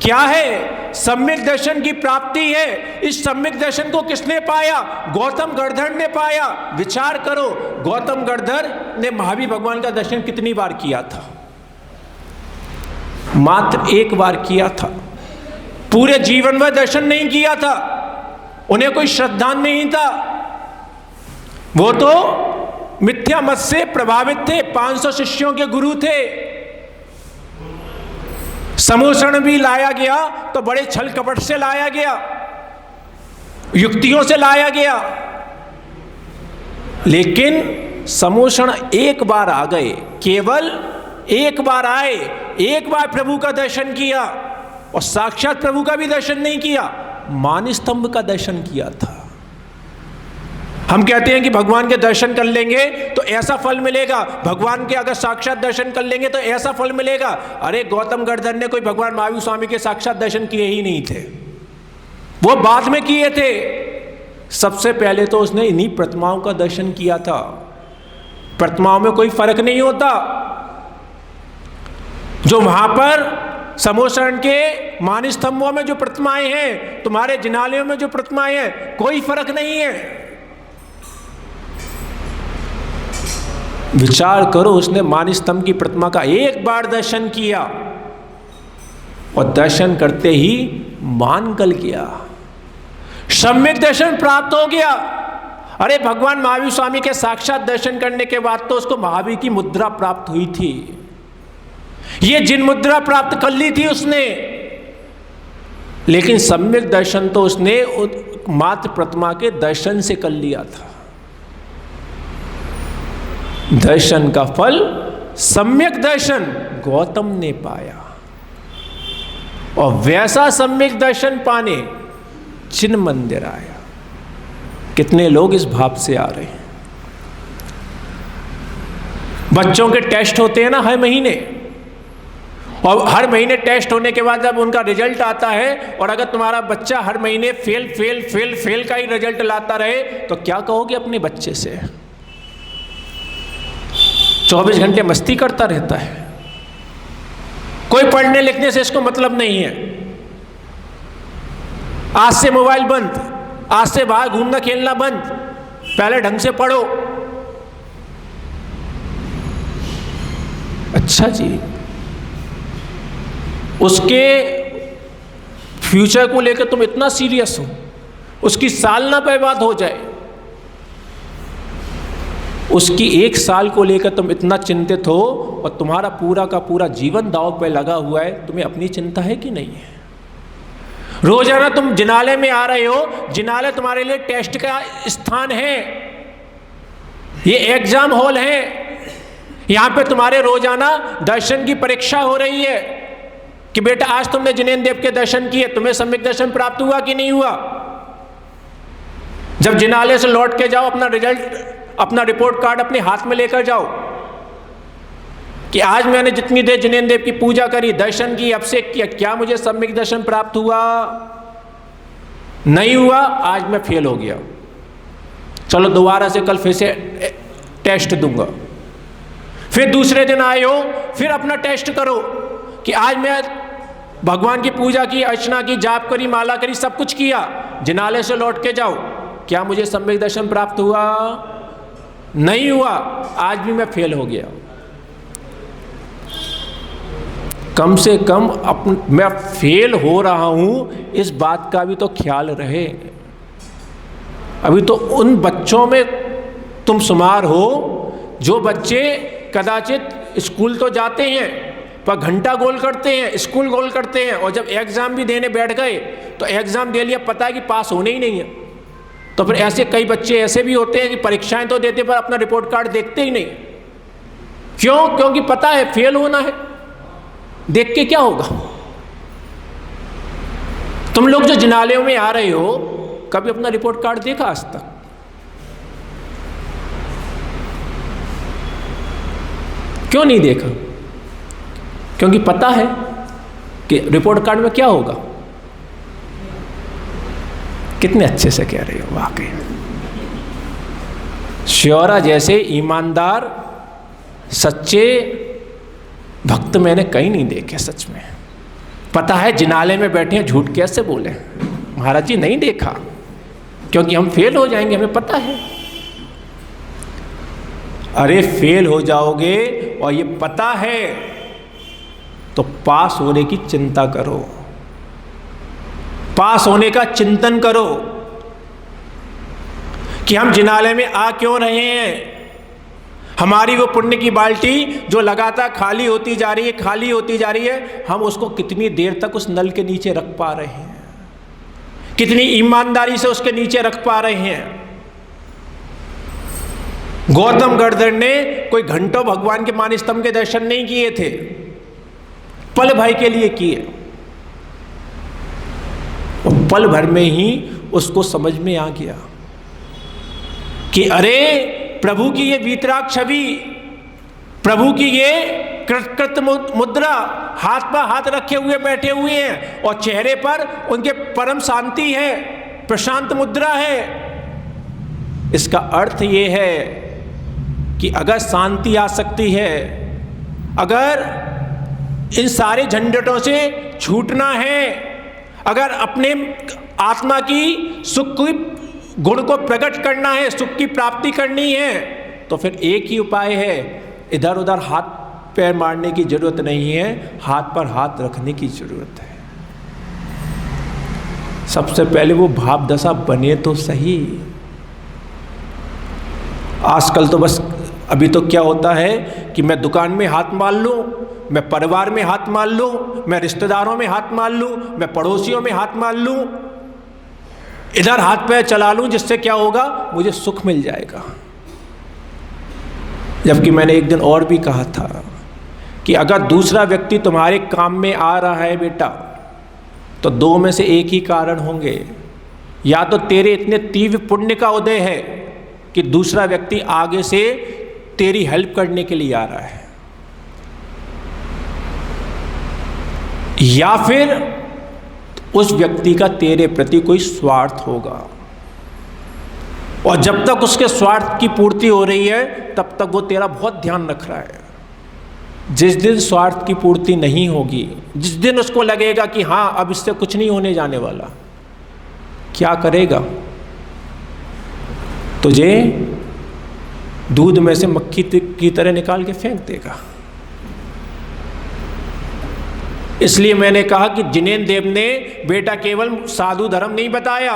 क्या है? सम्यक दर्शन की प्राप्ति है। इस सम्यक दर्शन को किसने पाया? गौतम गणधर ने पाया। विचार करो, गौतम गणधर ने महावीर भगवान का दर्शन कितनी बार किया था? मात्र एक बार किया था। पूरे जीवन में दर्शन नहीं किया था। उन्हें कोई श्रद्धा नहीं था। वो तो मिथ्या मत से प्रभावित थे। 500 शिष्यों के गुरु थे। समोषण भी लाया गया तो बड़े छल कपट से लाया गया, युक्तियों से लाया गया, लेकिन समोषण एक बार आ गए, केवल एक बार आए, एक बार प्रभु का दर्शन किया और साक्षात प्रभु का भी दर्शन नहीं किया, मानस्तंभ का दर्शन किया था। हम कहते हैं कि भगवान के दर्शन कर लेंगे तो ऐसा फल मिलेगा, भगवान के अगर साक्षात दर्शन कर लेंगे तो ऐसा फल मिलेगा। अरे गौतम गणधर ने कोई भगवान महावीर स्वामी के साक्षात दर्शन किए ही नहीं थे, वो बाद में किए थे। सबसे पहले तो उसने इन्हीं प्रतिमाओं का दर्शन किया था। प्रतिमाओं में कोई फर्क नहीं होता। जो वहां पर समोषण के मानस्तंभों में जो प्रतिमाएं हैं, तुम्हारे जिनालयों में जो प्रतिमाएं हैं, कोई फर्क नहीं है। विचार करो, उसने मानस्तंभ की प्रतिमा का एक बार दर्शन किया और दर्शन करते ही मान गल गया, सम्यक दर्शन प्राप्त हो गया। अरे भगवान महावीर स्वामी के साक्षात दर्शन करने के बाद तो उसको महावीर की मुद्रा प्राप्त हुई थी। ये जिन मुद्रा प्राप्त कर ली थी उसने, लेकिन सम्यक दर्शन तो उसने मात्र प्रतिमा के दर्शन से कर लिया था। दर्शन का फल सम्यक दर्शन गौतम ने पाया और वैसा सम्यक दर्शन पाने जिन मंदिर आया। कितने लोग इस भाव से आ रहे हैं? बच्चों के टेस्ट होते हैं ना हर महीने, और हर महीने टेस्ट होने के बाद जब उनका रिजल्ट आता है, और अगर तुम्हारा बच्चा हर महीने फेल फेल फेल फेल का ही रिजल्ट लाता रहे तो क्या कहोगे अपने बच्चे से? 24 घंटे मस्ती करता रहता है, कोई पढ़ने लिखने से इसको मतलब नहीं है। आज से मोबाइल बंद, आज से बाहर घूमना खेलना बंद, पहले ढंग से पढ़ो। अच्छा जी, उसके फ्यूचर को लेकर तुम इतना सीरियस हो, उसकी साल ना बर्बाद हो जाए, उसकी 1 साल को लेकर तुम इतना चिंतित हो, और तुम्हारा पूरा का पूरा जीवन दांव पे लगा हुआ है, तुम्हें अपनी चिंता है कि नहीं है? रोजाना तुम जिनालय में आ रहे हो, जिनालय तुम्हारे लिए टेस्ट का स्थान है, ये एग्जाम हॉल है, यहां पे तुम्हारे रोजाना दर्शन की परीक्षा हो रही है कि बेटा आज तुमने जिनेंद्र देव के दर्शन किए, तुम्हें सम्यक दर्शन प्राप्त हुआ कि नहीं हुआ। जब जिनालय से लौट के जाओ, अपना रिजल्ट, अपना रिपोर्ट कार्ड अपने हाथ में लेकर जाओ कि आज मैंने जितनी देर जिनेंद्र देव की पूजा करी, दर्शन की, अभिषेक किया, क्या मुझे सम्यक दर्शन प्राप्त हुआ? नहीं हुआ, आज मैं फेल हो गया, चलो दोबारा से कल फिर से टेस्ट दूंगा। फिर दूसरे दिन आए हो, फिर अपना टेस्ट करो कि आज मैं भगवान की पूजा की, अर्चना की, जाप करी, माला करी, सब कुछ किया, जिनालय से लौट के जाओ, क्या मुझे सम्यक दर्शन प्राप्त हुआ? नहीं हुआ, आज भी मैं फेल हो गया। कम से कम मैं फेल हो रहा हूं, इस बात का भी तो ख्याल रहे। अभी तो उन बच्चों में तुम शुमार हो जो बच्चे कदाचित स्कूल तो जाते हैं पर घंटा गोल करते हैं, स्कूल गोल करते हैं, और जब एग्जाम भी देने बैठ गए तो एग्जाम दे लिया, पता है कि पास होने ही नहीं है। तो फिर ऐसे कई बच्चे ऐसे भी होते हैं कि परीक्षाएं तो देते पर अपना रिपोर्ट कार्ड देखते ही नहीं। क्यों? क्योंकि पता है फेल होना है, देख के क्या होगा। तुम लोग जो जिनालयों में आ रहे हो, कभी अपना रिपोर्ट कार्ड देखा आज तक? क्यों नहीं देखा? क्योंकि पता है कि रिपोर्ट कार्ड में क्या होगा। कितने अच्छे से कह रहे हो, वाकई श्योरा जैसे ईमानदार सच्चे भक्त मैंने कहीं नहीं देखे। सच में पता है जिनालय में बैठे हैं, झूठ कैसे बोले महाराज जी, नहीं देखा, क्योंकि हम फेल हो जाएंगे, हमें पता है। अरे फेल हो जाओगे और ये पता है तो पास होने की चिंता करो, पास होने का चिंतन करो कि हम जिनालय में आ क्यों रहे हैं। हमारी वो पुण्य की बाल्टी जो लगातार खाली होती जा रही है, खाली होती जा रही है, हम उसको कितनी देर तक उस नल के नीचे रख पा रहे हैं, कितनी ईमानदारी से उसके नीचे रख पा रहे हैं। गौतम गर्दन ने कोई घंटों भगवान के मान स्तंभ के दर्शन नहीं किए थे, पल भर के लिए किए, और पल भर में ही उसको समझ में आ गया कि अरे प्रभु की ये वीतराग छवि, प्रभु की ये कृत मुद्रा, हाथ पर हाथ रखे हुए बैठे हुए हैं और चेहरे पर उनके परम शांति है, प्रशांत मुद्रा है। इसका अर्थ ये है कि अगर शांति आ सकती है, अगर इन सारे झंझटों से छूटना है, अगर अपने आत्मा की सुख की गुण को प्रकट करना है, सुख की प्राप्ति करनी है, तो फिर एक ही उपाय है, इधर उधर हाथ पैर मारने की जरूरत नहीं है, हाथ पर हाथ रखने की जरूरत है। सबसे पहले वो भाव दशा बने तो सही। आजकल तो बस अभी तो क्या होता है कि मैं दुकान में हाथ मार लूं, मैं परिवार में हाथ मार लूं, मैं रिश्तेदारों में हाथ मार लूं, मैं पड़ोसियों में हाथ मार लूं, इधर हाथ पैर चला लूं, जिससे क्या होगा, मुझे सुख मिल जाएगा। जबकि मैंने एक दिन और भी कहा था कि अगर दूसरा व्यक्ति तुम्हारे काम में आ रहा है बेटा, तो दो में से एक ही कारण होंगे, या तो तेरे इतने तीव्र पुण्य का उदय है कि दूसरा व्यक्ति आगे से तेरी हेल्प करने के लिए आ रहा है, या फिर उस व्यक्ति का तेरे प्रति कोई स्वार्थ होगा, और जब तक उसके स्वार्थ की पूर्ति हो रही है तब तक वो तेरा बहुत ध्यान रख रहा है। जिस दिन स्वार्थ की पूर्ति नहीं होगी, जिस दिन उसको लगेगा कि हाँ अब इससे कुछ नहीं होने जाने वाला, क्या करेगा? तुझे दूध में से मक्खी की तरह निकाल के फेंक देगा। इसलिए मैंने कहा कि जिनेंद्र देव ने बेटा केवल साधु धर्म नहीं बताया,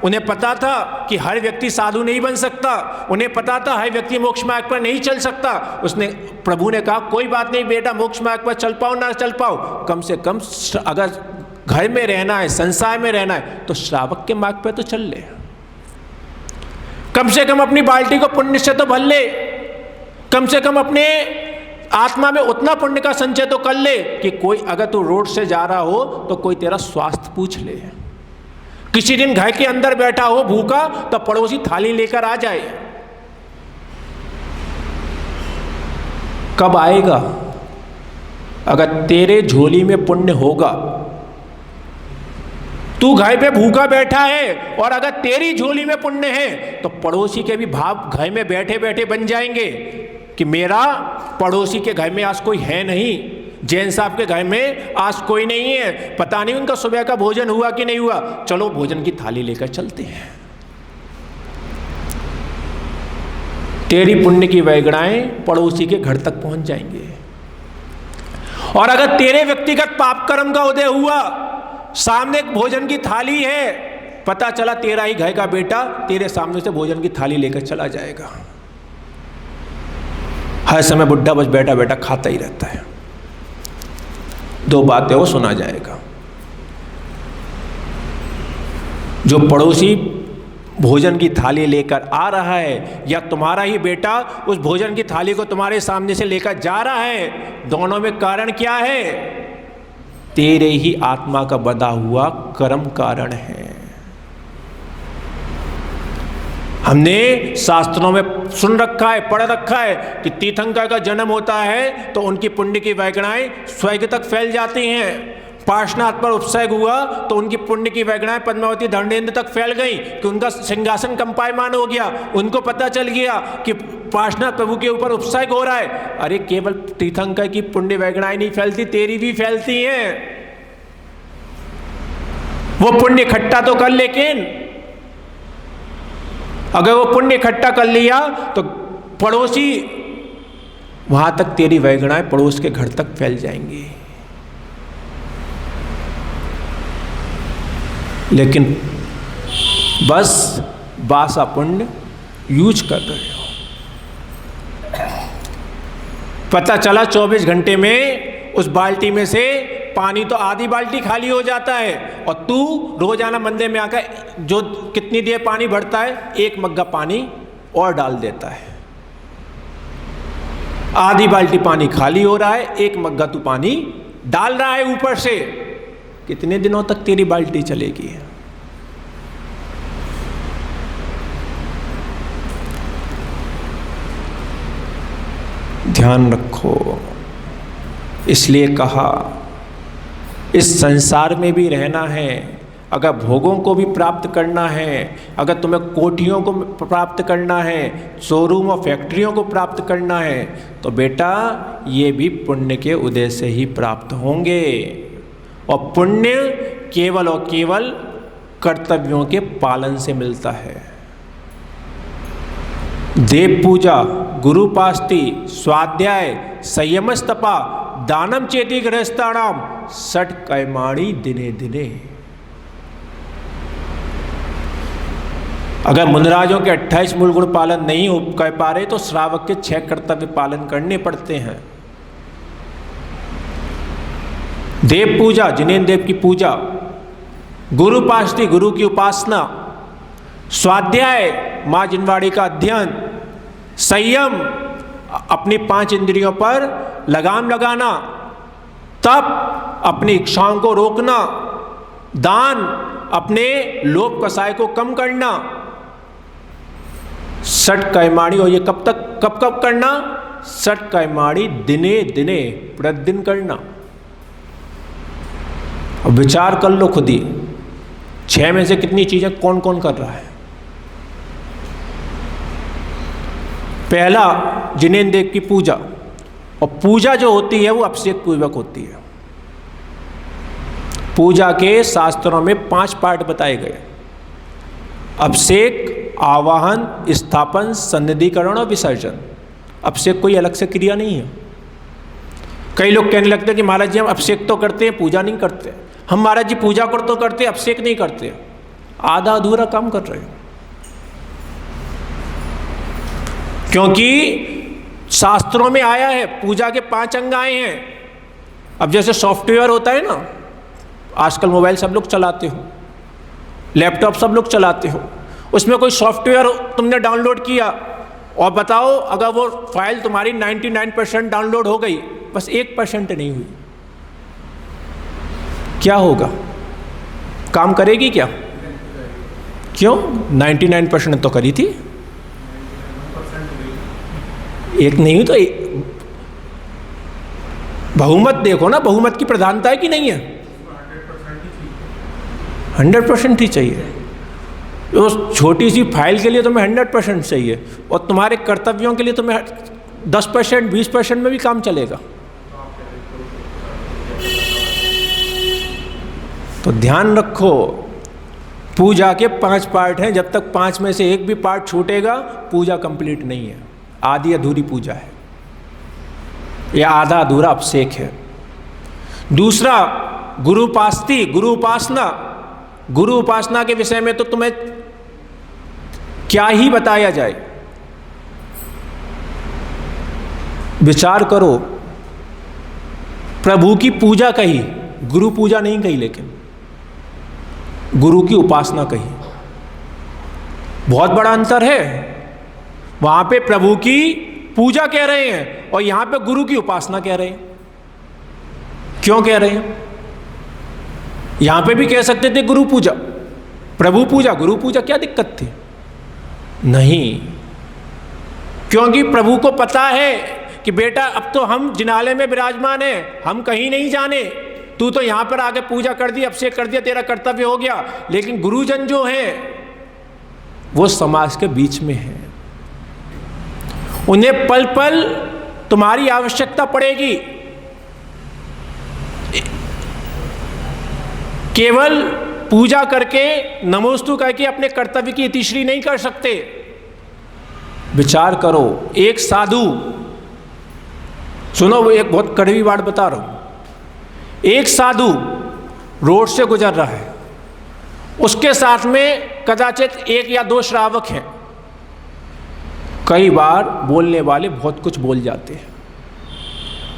उन्हें पता था कि हर व्यक्ति साधु नहीं बन सकता, उन्हें पता था हर व्यक्ति मोक्ष मार्ग पर नहीं चल सकता। उसने, प्रभु ने कहा कोई बात नहीं बेटा, मोक्ष मार्ग पर चल पाओ ना चल पाओ, कम से कम अगर घर में रहना है, संसार में रहना है, तो श्रावक के मार्ग पर तो चल ले, कम से कम अपनी बाल्टी को पुण्य से तो भर ले, कम से कम अपने आत्मा में उतना पुण्य का संचय तो कर ले कि कोई अगर तू रोड से जा रहा हो तो कोई तेरा स्वास्थ्य पूछ ले। किसी दिन घर के अंदर बैठा हो भूखा तो पड़ोसी थाली लेकर आ जाए। कब आएगा? अगर तेरे झोली में पुण्य होगा। तू घर पे भूखा बैठा है और अगर तेरी झोली में पुण्य है तो पड़ोसी के भी भाव घर में बैठे बैठे बन जाएंगे कि मेरा पड़ोसी के घर में आज कोई है नहीं, जैन साहब के घर में आज कोई नहीं है, पता नहीं उनका सुबह का भोजन हुआ कि नहीं हुआ, चलो भोजन की थाली लेकर चलते हैं। तेरी पुण्य की वैगणाएं पड़ोसी के घर तक पहुंच जाएंगे। और अगर तेरे व्यक्तिगत पाप कर्म का उदय हुआ, सामने भोजन की थाली है, पता चला तेरा ही घर का बेटा तेरे सामने से भोजन की थाली लेकर चला जाएगा, हर समय बुढ़ा बस बैठा बैठा खाता ही रहता है, दो बातें वो सुना जाएगा। जो पड़ोसी भोजन की थाली लेकर आ रहा है या तुम्हारा ही बेटा उस भोजन की थाली को तुम्हारे सामने से लेकर जा रहा है, दोनों में कारण क्या है? तेरे ही आत्मा का बंधा हुआ कर्म कारण है। हमने शास्त्रों में सुन रखा है, पढ़ रखा है कि तीर्थंकर का जन्म होता है तो उनकी पुण्य की वैगणाएं स्वर्ग तक फैल जाती हैं। पार्श्वनाथ पर उपसर्ग हुआ तो उनकी पुण्य की वैगणाएं पद्मावती धर्मेंद्र तक फैल गई कि उनका सिंहासन कंपायमान हो गया। उनको पता चल गया कि पार्श्वनाथ प्रभु के ऊपर उपसर्ग हो रहा है। अरे केवल तीर्थंकर की पुण्य वैगणाएं नहीं फैलती, तेरी भी फैलती हैं। वो पुण्य इकट्ठा तो कर, लेकिन अगर वो पुण्य इकट्ठा कर लिया तो पड़ोसी वहां तक तेरी वैगणाएं पड़ोस के घर तक फैल जाएंगी। लेकिन बस बासा पुण्य यूज कर रहे हो। पता चला 24 घंटे में उस बाल्टी में से पानी तो आधी बाल्टी खाली हो जाता है और तू रोजाना मंदिर में आकर जो कितनी देर पानी भरता है, एक मग्गा पानी और डाल देता है। आधी बाल्टी पानी खाली हो रहा है, एक मग्गा तू पानी डाल रहा है ऊपर से। कितने दिनों तक तेरी बाल्टी चलेगी? ध्यान रखो। इसलिए कहा इस संसार में भी रहना है, अगर भोगों को भी प्राप्त करना है, अगर तुम्हें कोठियों को प्राप्त करना है, शोरूम और फैक्ट्रियों को प्राप्त करना है, तो बेटा ये भी पुण्य के उदय से ही प्राप्त होंगे। और पुण्य केवल और केवल कर्तव्यों के पालन से मिलता है। देव पूजा, गुरुपास्ति, स्वाध्याय, संयमस्तपा, दानम चेति गृहस्थानाम षट कर्माणि दिने दिने। अगर मुनिराजों के 28 मूल गुण पालन नहीं हो कर पा रहे तो श्रावक के 6 कर्तव्य पालन करने पड़ते हैं। देव पूजा, जिनेंद्र देव की पूजा, गुरुपास्ति, गुरु की उपासना, स्वाध्याय, माँ जिनवाड़ी का अध्ययन, संयम, अपनी 5 इंद्रियों पर लगाम लगाना, तप, अपनी इच्छाओं को रोकना, दान, अपने लोभ कसाय को कम करना, षट कर्माणि। और ये कब तक कब करना? षट कर्माणि दिने दिने, प्रतिदिन करना। अब विचार कर लो खुद ही, 6 में से कितनी चीजें कौन कौन कर रहा है? पहला जिनेंद्र देव की पूजा, और पूजा जो होती है वो अभिषेक पूर्वक होती है। पूजा के शास्त्रों में 5 पार्ट बताए गए: अभिषेक, आवाहन, स्थापन, सन्निधिकरण और विसर्जन। अभिषेक कोई अलग से क्रिया नहीं है। कई लोग कहने लगते हैं कि महाराज जी हम अभिषेक तो करते हैं, पूजा नहीं करते। हम महाराज जी पूजा कर तो करते, अभिषेक नहीं करते। आधा अधूरा काम कर रहे हो, क्योंकि शास्त्रों में आया है पूजा के 5 अंग आए हैं। अब जैसे सॉफ्टवेयर होता है ना, आजकल मोबाइल सब लोग चलाते हो, लैपटॉप सब लोग चलाते हो, उसमें कोई सॉफ्टवेयर तुमने डाउनलोड किया और बताओ अगर वो फाइल तुम्हारी 99% डाउनलोड हो गई, बस 1% नहीं हुई, क्या होगा? काम करेगी क्या? क्यों? 99% तो करी थी, एक नहीं हुई तो बहुमत देखो ना, बहुमत की प्रधानता है कि नहीं है? 100% ही चाहिए। उस छोटी सी फाइल के लिए तुम्हें 100% चाहिए, और तुम्हारे कर्तव्यों के लिए तुम्हें 10% 20% में भी काम चलेगा। तो ध्यान रखो, पूजा के 5 पार्ट हैं, जब तक 5 में से एक भी पार्ट छूटेगा पूजा कंप्लीट नहीं है, आधी अधूरी पूजा है, यह आधा अधूरा अभिषेक है। दूसरा गुरु उपासना के विषय में तो तुम्हें क्या ही बताया जाए। विचार करो, प्रभु की पूजा कही, गुरु पूजा नहीं कही, लेकिन गुरु की उपासना कही। बहुत बड़ा अंतर है। वहां पे प्रभु की पूजा कह रहे हैं और यहां पे गुरु की उपासना कह रहे हैं। क्यों कह रहे हैं? यहां पे भी कह सकते थे गुरु पूजा, प्रभु पूजा, गुरु पूजा, क्या दिक्कत थी? नहीं, क्योंकि प्रभु को पता है कि बेटा अब तो हम जिनालय में विराजमान हैं, हम कहीं नहीं जाने, तू तो यहां पर आके पूजा कर दी, अभिषेक कर दिया, तेरा कर्तव्य हो गया। लेकिन गुरुजन जो हैं वो समाज के बीच में हैं, उन्हें पल पल तुम्हारी आवश्यकता पड़ेगी। केवल पूजा करके नमोस्तु करके अपने कर्तव्य की इतिश्री नहीं कर सकते। विचार करो, एक साधु, सुनो एक बहुत कड़वी बात बता रहा हूं, एक साधु रोड से गुजर रहा है, उसके साथ में कदाचित 1 या 2 श्रावक हैं। कई बार बोलने वाले बहुत कुछ बोल जाते हैं,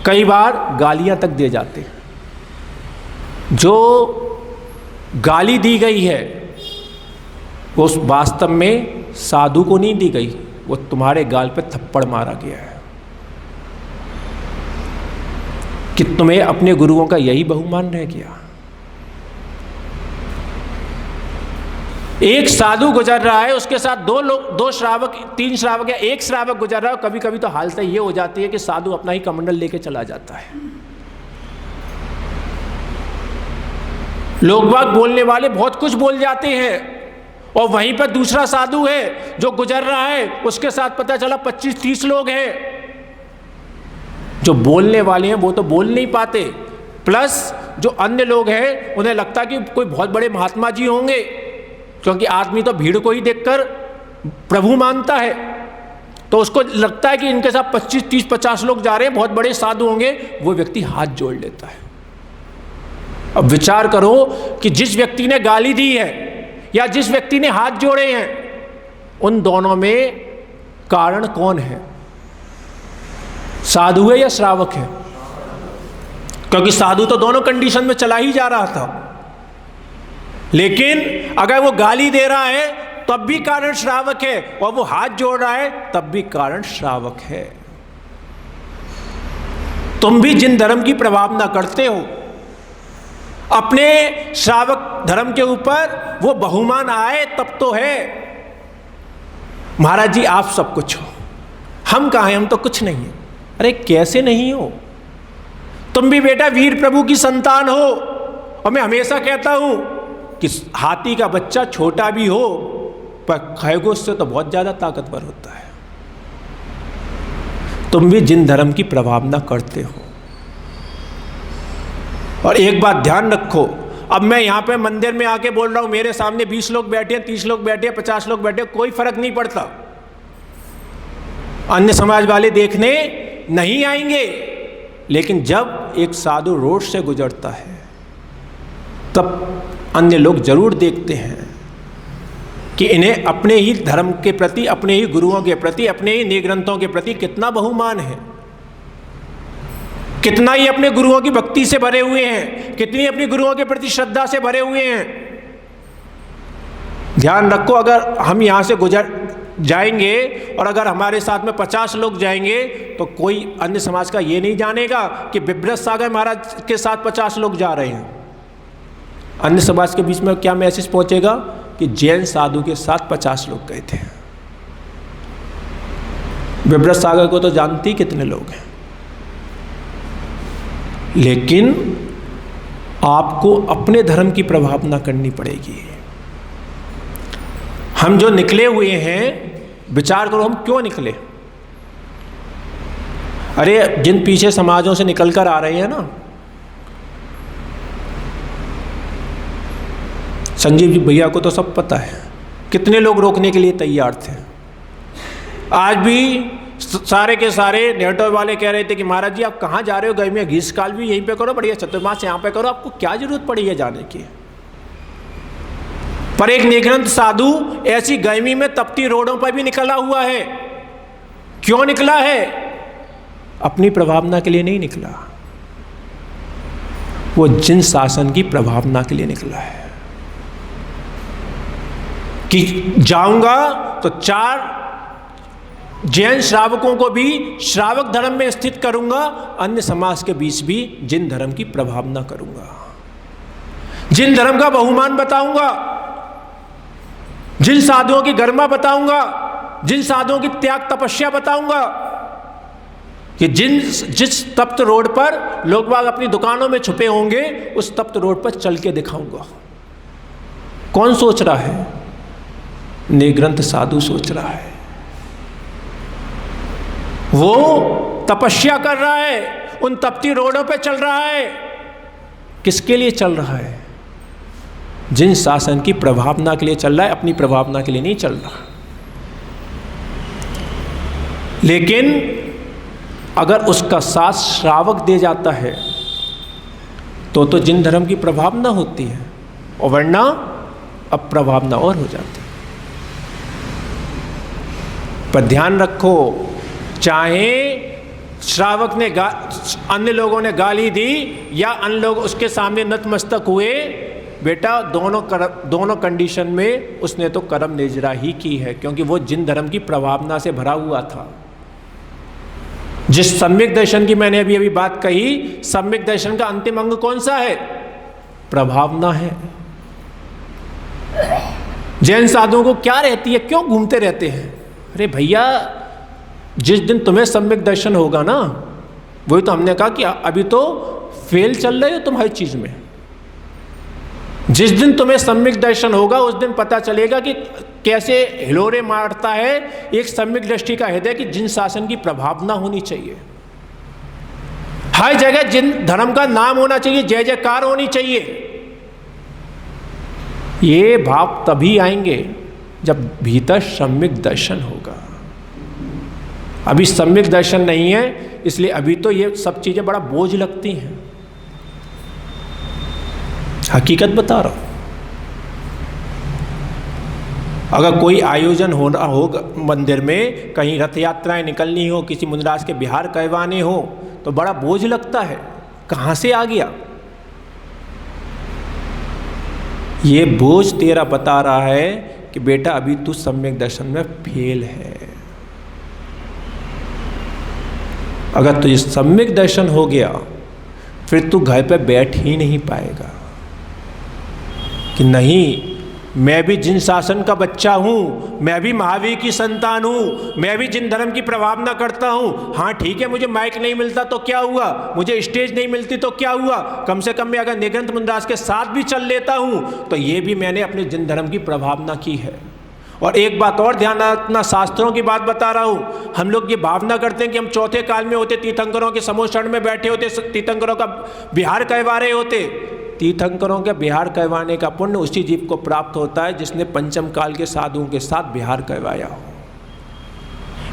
कई बार गालियां तक दे जाते हैं। जो गाली दी गई है वो वास्तव में साधु को नहीं दी गई, वो तुम्हारे गाल पे थप्पड़ मारा गया है कि तुम्हें अपने गुरुओं का यही बहुमान रह गया। एक साधु गुजर रहा है, उसके साथ 2 श्रावक, 3 श्रावक या 1 श्रावक गुजर रहा है। कभी कभी तो हालत ये हो जाती है कि साधु अपना ही कमंडल लेके चला जाता है। लोग बाग बोलने वाले बहुत कुछ बोल जाते हैं, और वहीं पर दूसरा साधु है जो गुजर रहा है, उसके साथ पता चला 25-30 लोग हैं। जो बोलने वाले हैं वो तो बोल नहीं पाते, प्लस जो अन्य लोग हैं उन्हें लगता है कि कोई बहुत बड़े महात्मा जी होंगे, क्योंकि आदमी तो भीड़ को ही देखकर प्रभु मानता है, तो उसको लगता है कि इनके साथ 25, 30, 50 लोग जा रहे हैं, बहुत बड़े साधु होंगे। वो व्यक्ति हाथ जोड़ लेता है। अब विचार करो कि जिस व्यक्ति ने गाली दी है या जिस व्यक्ति ने हाथ जोड़े हैं, उन दोनों में कारण कौन है? साधु है या श्रावक है? क्योंकि साधु तो दोनों कंडीशन में चला ही जा रहा था, लेकिन अगर वो गाली दे रहा है तब भी कारण श्रावक है, और वो हाथ जोड़ रहा है तब भी कारण श्रावक है। तुम भी जिन धर्म की प्रभावना करते हो, अपने श्रावक धर्म के ऊपर वो बहुमान आए तब तो है। महाराज जी आप सब कुछ हो, हम कहाँ हैं? हम तो कुछ नहीं है। अरे कैसे नहीं हो? तुम भी बेटा वीर प्रभु की संतान हो। और मैं हमेशा कहता हूं कि हाथी का बच्चा छोटा भी हो पर खरगोश से तो बहुत ज्यादा ताकतवर होता है। तुम भी जिन धर्म की प्रभावना करते हो। और एक बात ध्यान रखो, अब मैं यहां पे मंदिर में आके बोल रहा हूं, मेरे सामने 20 लोग बैठे हैं, 30 लोग बैठे हैं, 50 लोग बैठे हैं, कोई फर्क नहीं पड़ता। अन्य समाज वाले देखने नहीं आएंगे, लेकिन जब एक साधु रोड से गुजरता है तब अन्य लोग जरूर देखते हैं कि इन्हें अपने ही धर्म के प्रति, अपने ही गुरुओं के प्रति, अपने ही नए ग्रंथों के प्रति कितना बहुमान है, कितना ही अपने गुरुओं की भक्ति से भरे हुए हैं, कितनी अपने गुरुओं के प्रति श्रद्धा से भरे हुए हैं। ध्यान रखो, अगर हम यहाँ से गुजर जाएंगे और अगर हमारे साथ में 50 लोग जाएंगे तो कोई अन्य समाज का ये नहीं जानेगा कि बिभ्रत सागर महाराज के साथ 50 लोग जा रहे हैं। अन्य समाज के बीच में क्या मैसेज पहुंचेगा कि जैन साधु के साथ 50 लोग गए थे। बिभ्रत सागर को तो जानते ही कितने लोग हैं, लेकिन आपको अपने धर्म की प्रभावना करनी पड़ेगी। हम जो निकले हुए हैं, विचार करो हम क्यों निकले। अरे जिन पीछे समाजों से निकल कर आ रहे हैं ना, संजीव जी भैया को तो सब पता है, कितने लोग रोकने के लिए तैयार थे। आज भी सारे के सारे नेटो वाले कह रहे थे कि महाराज जी आप कहाँ जा रहे हो, गर्मी में ग्रीष्मकाल भी यहीं पे करो, बढ़िया चतुर्मास यहाँ पे करो, आपको क्या जरूरत पड़ी है जाने की। पर एक निग्रंथ साधु ऐसी गर्मी में तपती रोडों पर भी निकला हुआ है। क्यों निकला है? अपनी प्रभावना के लिए नहीं निकला, वो जिन शासन की प्रभावना के लिए निकला है कि जाऊंगा तो 4 जैन श्रावकों को भी श्रावक धर्म में स्थित करूंगा, अन्य समाज के बीच भी जिन धर्म की प्रभावना करूंगा, जिन धर्म का बहुमान बताऊंगा, जिन साधुओं की गरिमा बताऊंगा, जिन साधुओं की त्याग तपस्या बताऊंगा, कि जिस तप्त रोड पर लोग बाग अपनी दुकानों में छुपे होंगे, उस तप्त रोड पर चल के दिखाऊंगा। कौन सोच रहा है? निग्रंथ साधु सोच रहा है। वो तपस्या कर रहा है, उन तपती रोडों पे चल रहा है। किसके लिए चल रहा है? जिन शासन की प्रभावना के लिए चल रहा है, अपनी प्रभावना के लिए नहीं चल रहा। लेकिन अगर उसका साथ श्रावक दे जाता है तो जिन धर्म की प्रभावना होती है, और वरना अप्रभावना और हो जाती है। पर ध्यान रखो, चाहे श्रावक ने अन्य लोगों ने गाली दी या अन्य लोग उसके सामने नतमस्तक हुए, बेटा दोनों कंडीशन में उसने तो कर्म निजरा ही की है, क्योंकि वो जिन धर्म की प्रभावना से भरा हुआ था। जिस सम्यक दर्शन की मैंने अभी बात कही, सम्यक दर्शन का अंतिम अंग कौन सा है? प्रभावना है। जैन साधुओं को क्या रहती है, क्यों घूमते रहते हैं? अरे भैया, जिस दिन तुम्हें सम्यक दर्शन होगा ना, वही तो हमने कहा कि अभी तो फेल चल रहे हो तुम हर चीज में। जिस दिन तुम्हें सम्यक दर्शन होगा उस दिन पता चलेगा कि कैसे हिलोरे मारता है एक सम्यक दृष्टि का हृदय, कि जिन शासन की प्रभावना होनी चाहिए, हर जगह जिन धर्म का नाम होना चाहिए, जय जयकार होनी चाहिए। ये भाव तभी आएंगे जब भीतर सम्यक दर्शन होगा। अभी सम्यक दर्शन नहीं है, इसलिए अभी तो ये सब चीजें बड़ा बोझ लगती हैं। हकीकत बता रहा हूं। अगर कोई आयोजन हो रहा हो मंदिर में, कहीं रथ यात्राएं निकलनी हो, किसी मुनिराज के बिहार करवाने हो, तो बड़ा बोझ लगता है। कहां से आ गया? ये बोझ तेरा बता रहा है कि बेटा अभी तू सम्यक दर्शन में फेल है। अगर तुझे सम्यक दर्शन हो गया, फिर तू घर पे बैठ ही नहीं पाएगा कि नहीं, मैं भी जिन शासन का बच्चा हूँ, मैं भी महावीर की संतान हूँ, मैं भी जिन धर्म की प्रभावना करता हूँ। हाँ ठीक है, मुझे माइक नहीं मिलता तो क्या हुआ, मुझे स्टेज नहीं मिलती तो क्या हुआ, कम से कम मैं अगर निग्रंथ मुनिराज के साथ भी चल लेता हूँ तो ये भी मैंने अपने जिन धर्म की प्रभावना की है। और एक बात और ध्यान रखना, शास्त्रों की बात बता रहा हूँ। हम लोग ये भावना करते हैं कि हम चौथे काल में होते, तीर्थंकरों के समूह शरण में बैठे होते, तीर्थंकरों का बिहार कहवा रहे होते। तीर्थंकरों के बिहार कहवाने का पुण्य उसी जीव को प्राप्त होता है जिसने पंचम काल के साधुओं के साथ बिहार कहवाया हो।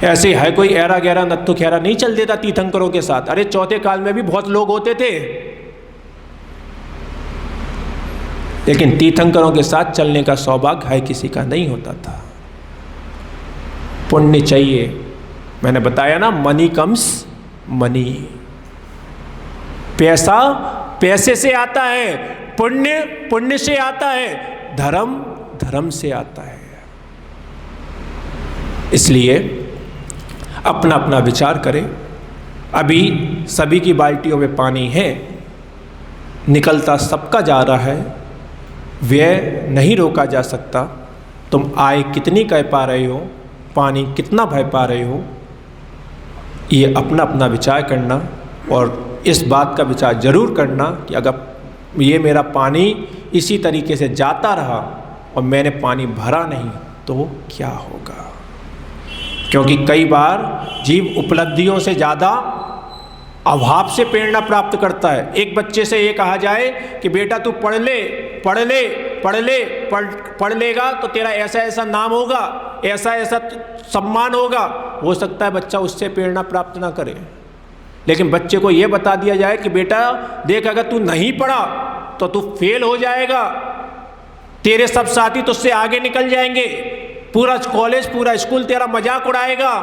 ऐसे है कोई ऐरा गहरा नत्थु खैरा नहीं चल देता तीर्थंकरों के साथ। अरे चौथे काल में भी बहुत लोग होते थे, लेकिन तीर्थंकरों के साथ चलने का सौभाग्य है किसी का नहीं होता था। पुण्य चाहिए, मैंने बताया ना, मनी कम्स मनी, पैसा पैसे से आता है, पुण्य पुण्य से आता है, धर्म धर्म से आता है। इसलिए अपना अपना विचार करें। अभी सभी की बाल्टियों में पानी है, निकलता सबका जा रहा है, व्यय नहीं रोका जा सकता। तुम आय कितनी कह पा रहे हो, पानी कितना बह पा रहे हो, ये अपना अपना विचार करना। और इस बात का विचार जरूर करना कि अगर ये मेरा पानी इसी तरीके से जाता रहा और मैंने पानी भरा नहीं तो क्या होगा। क्योंकि कई बार जीव उपलब्धियों से ज़्यादा अभाव से प्रेरणा प्राप्त करता है। एक बच्चे से ये कहा जाए कि बेटा तू पढ़ ले पढ़ ले पढ़ ले, पढ़ लेगा तो तेरा ऐसा ऐसा नाम होगा, ऐसा ऐसा सम्मान होगा, हो सकता है बच्चा उससे प्रेरणा प्राप्त ना करे। लेकिन बच्चे को ये बता दिया जाए कि बेटा देख, अगर तू नहीं पढ़ा तो तू फेल हो जाएगा, तेरे सब साथी तुझसे आगे निकल जाएंगे, पूरा कॉलेज पूरा स्कूल तेरा मजाक उड़ाएगा,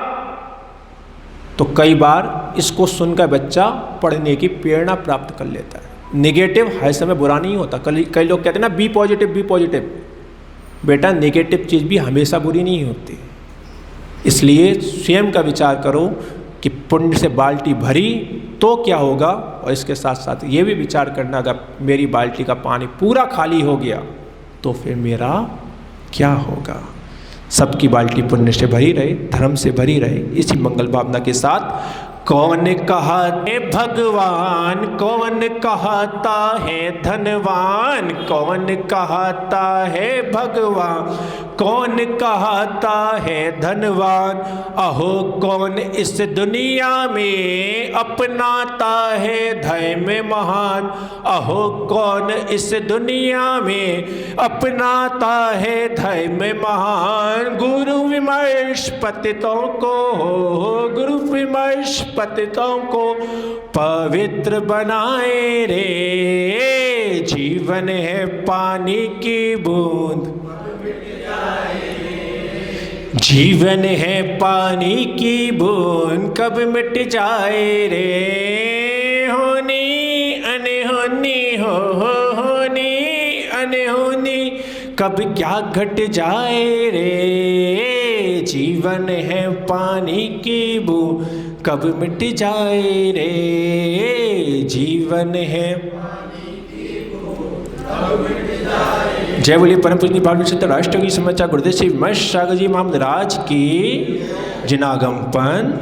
तो कई बार इसको सुनकर बच्चा पढ़ने की प्रेरणा प्राप्त कर लेता है। नेगेटिव हर समय बुरा नहीं होता। कई लोग कहते हैं ना बी पॉजिटिव बी पॉजिटिव, बेटा नेगेटिव चीज़ भी हमेशा बुरी नहीं होती। इसलिए स्वयं का विचार करो कि पुण्य से बाल्टी भरी तो क्या होगा, और इसके साथ साथ ये भी विचार करना अगर मेरी बाल्टी का पानी पूरा खाली हो गया तो फिर मेरा क्या होगा। सबकी बाल्टी पुण्य से भरी रहे, धर्म से भरी रहे, इसी मंगल भावना के साथ। कौन कहते भगवान, कौन कहता है धनवान, कौन कहता है भगवान, कौन कहता है धनवान, अहो कौन इस दुनिया में अपनाता है धर्म महान, अहो कौन इस दुनिया में अपनाता है धर्म महान। गुरु विमर्श पतितों को, गुरु विमर्श पतितों को पवित्र बनाए रे, जीवन है पानी की बूंद, जीवन है पानी की बूंद, कब मिट जाए रे, होनी अनहोनी होनी अनहोनी, कब क्या घट जाए रे, जीवन है पानी की बूंद, कब मिट जाए रे, जीवन है पानी की बूंद, कब मिट जाए। जय बोलिए परम पूजनीय बाल सिद्ध राष्ट्र की समाचार गुरुदेव श्री महेश सागर जी महाराज की जिनागम पन।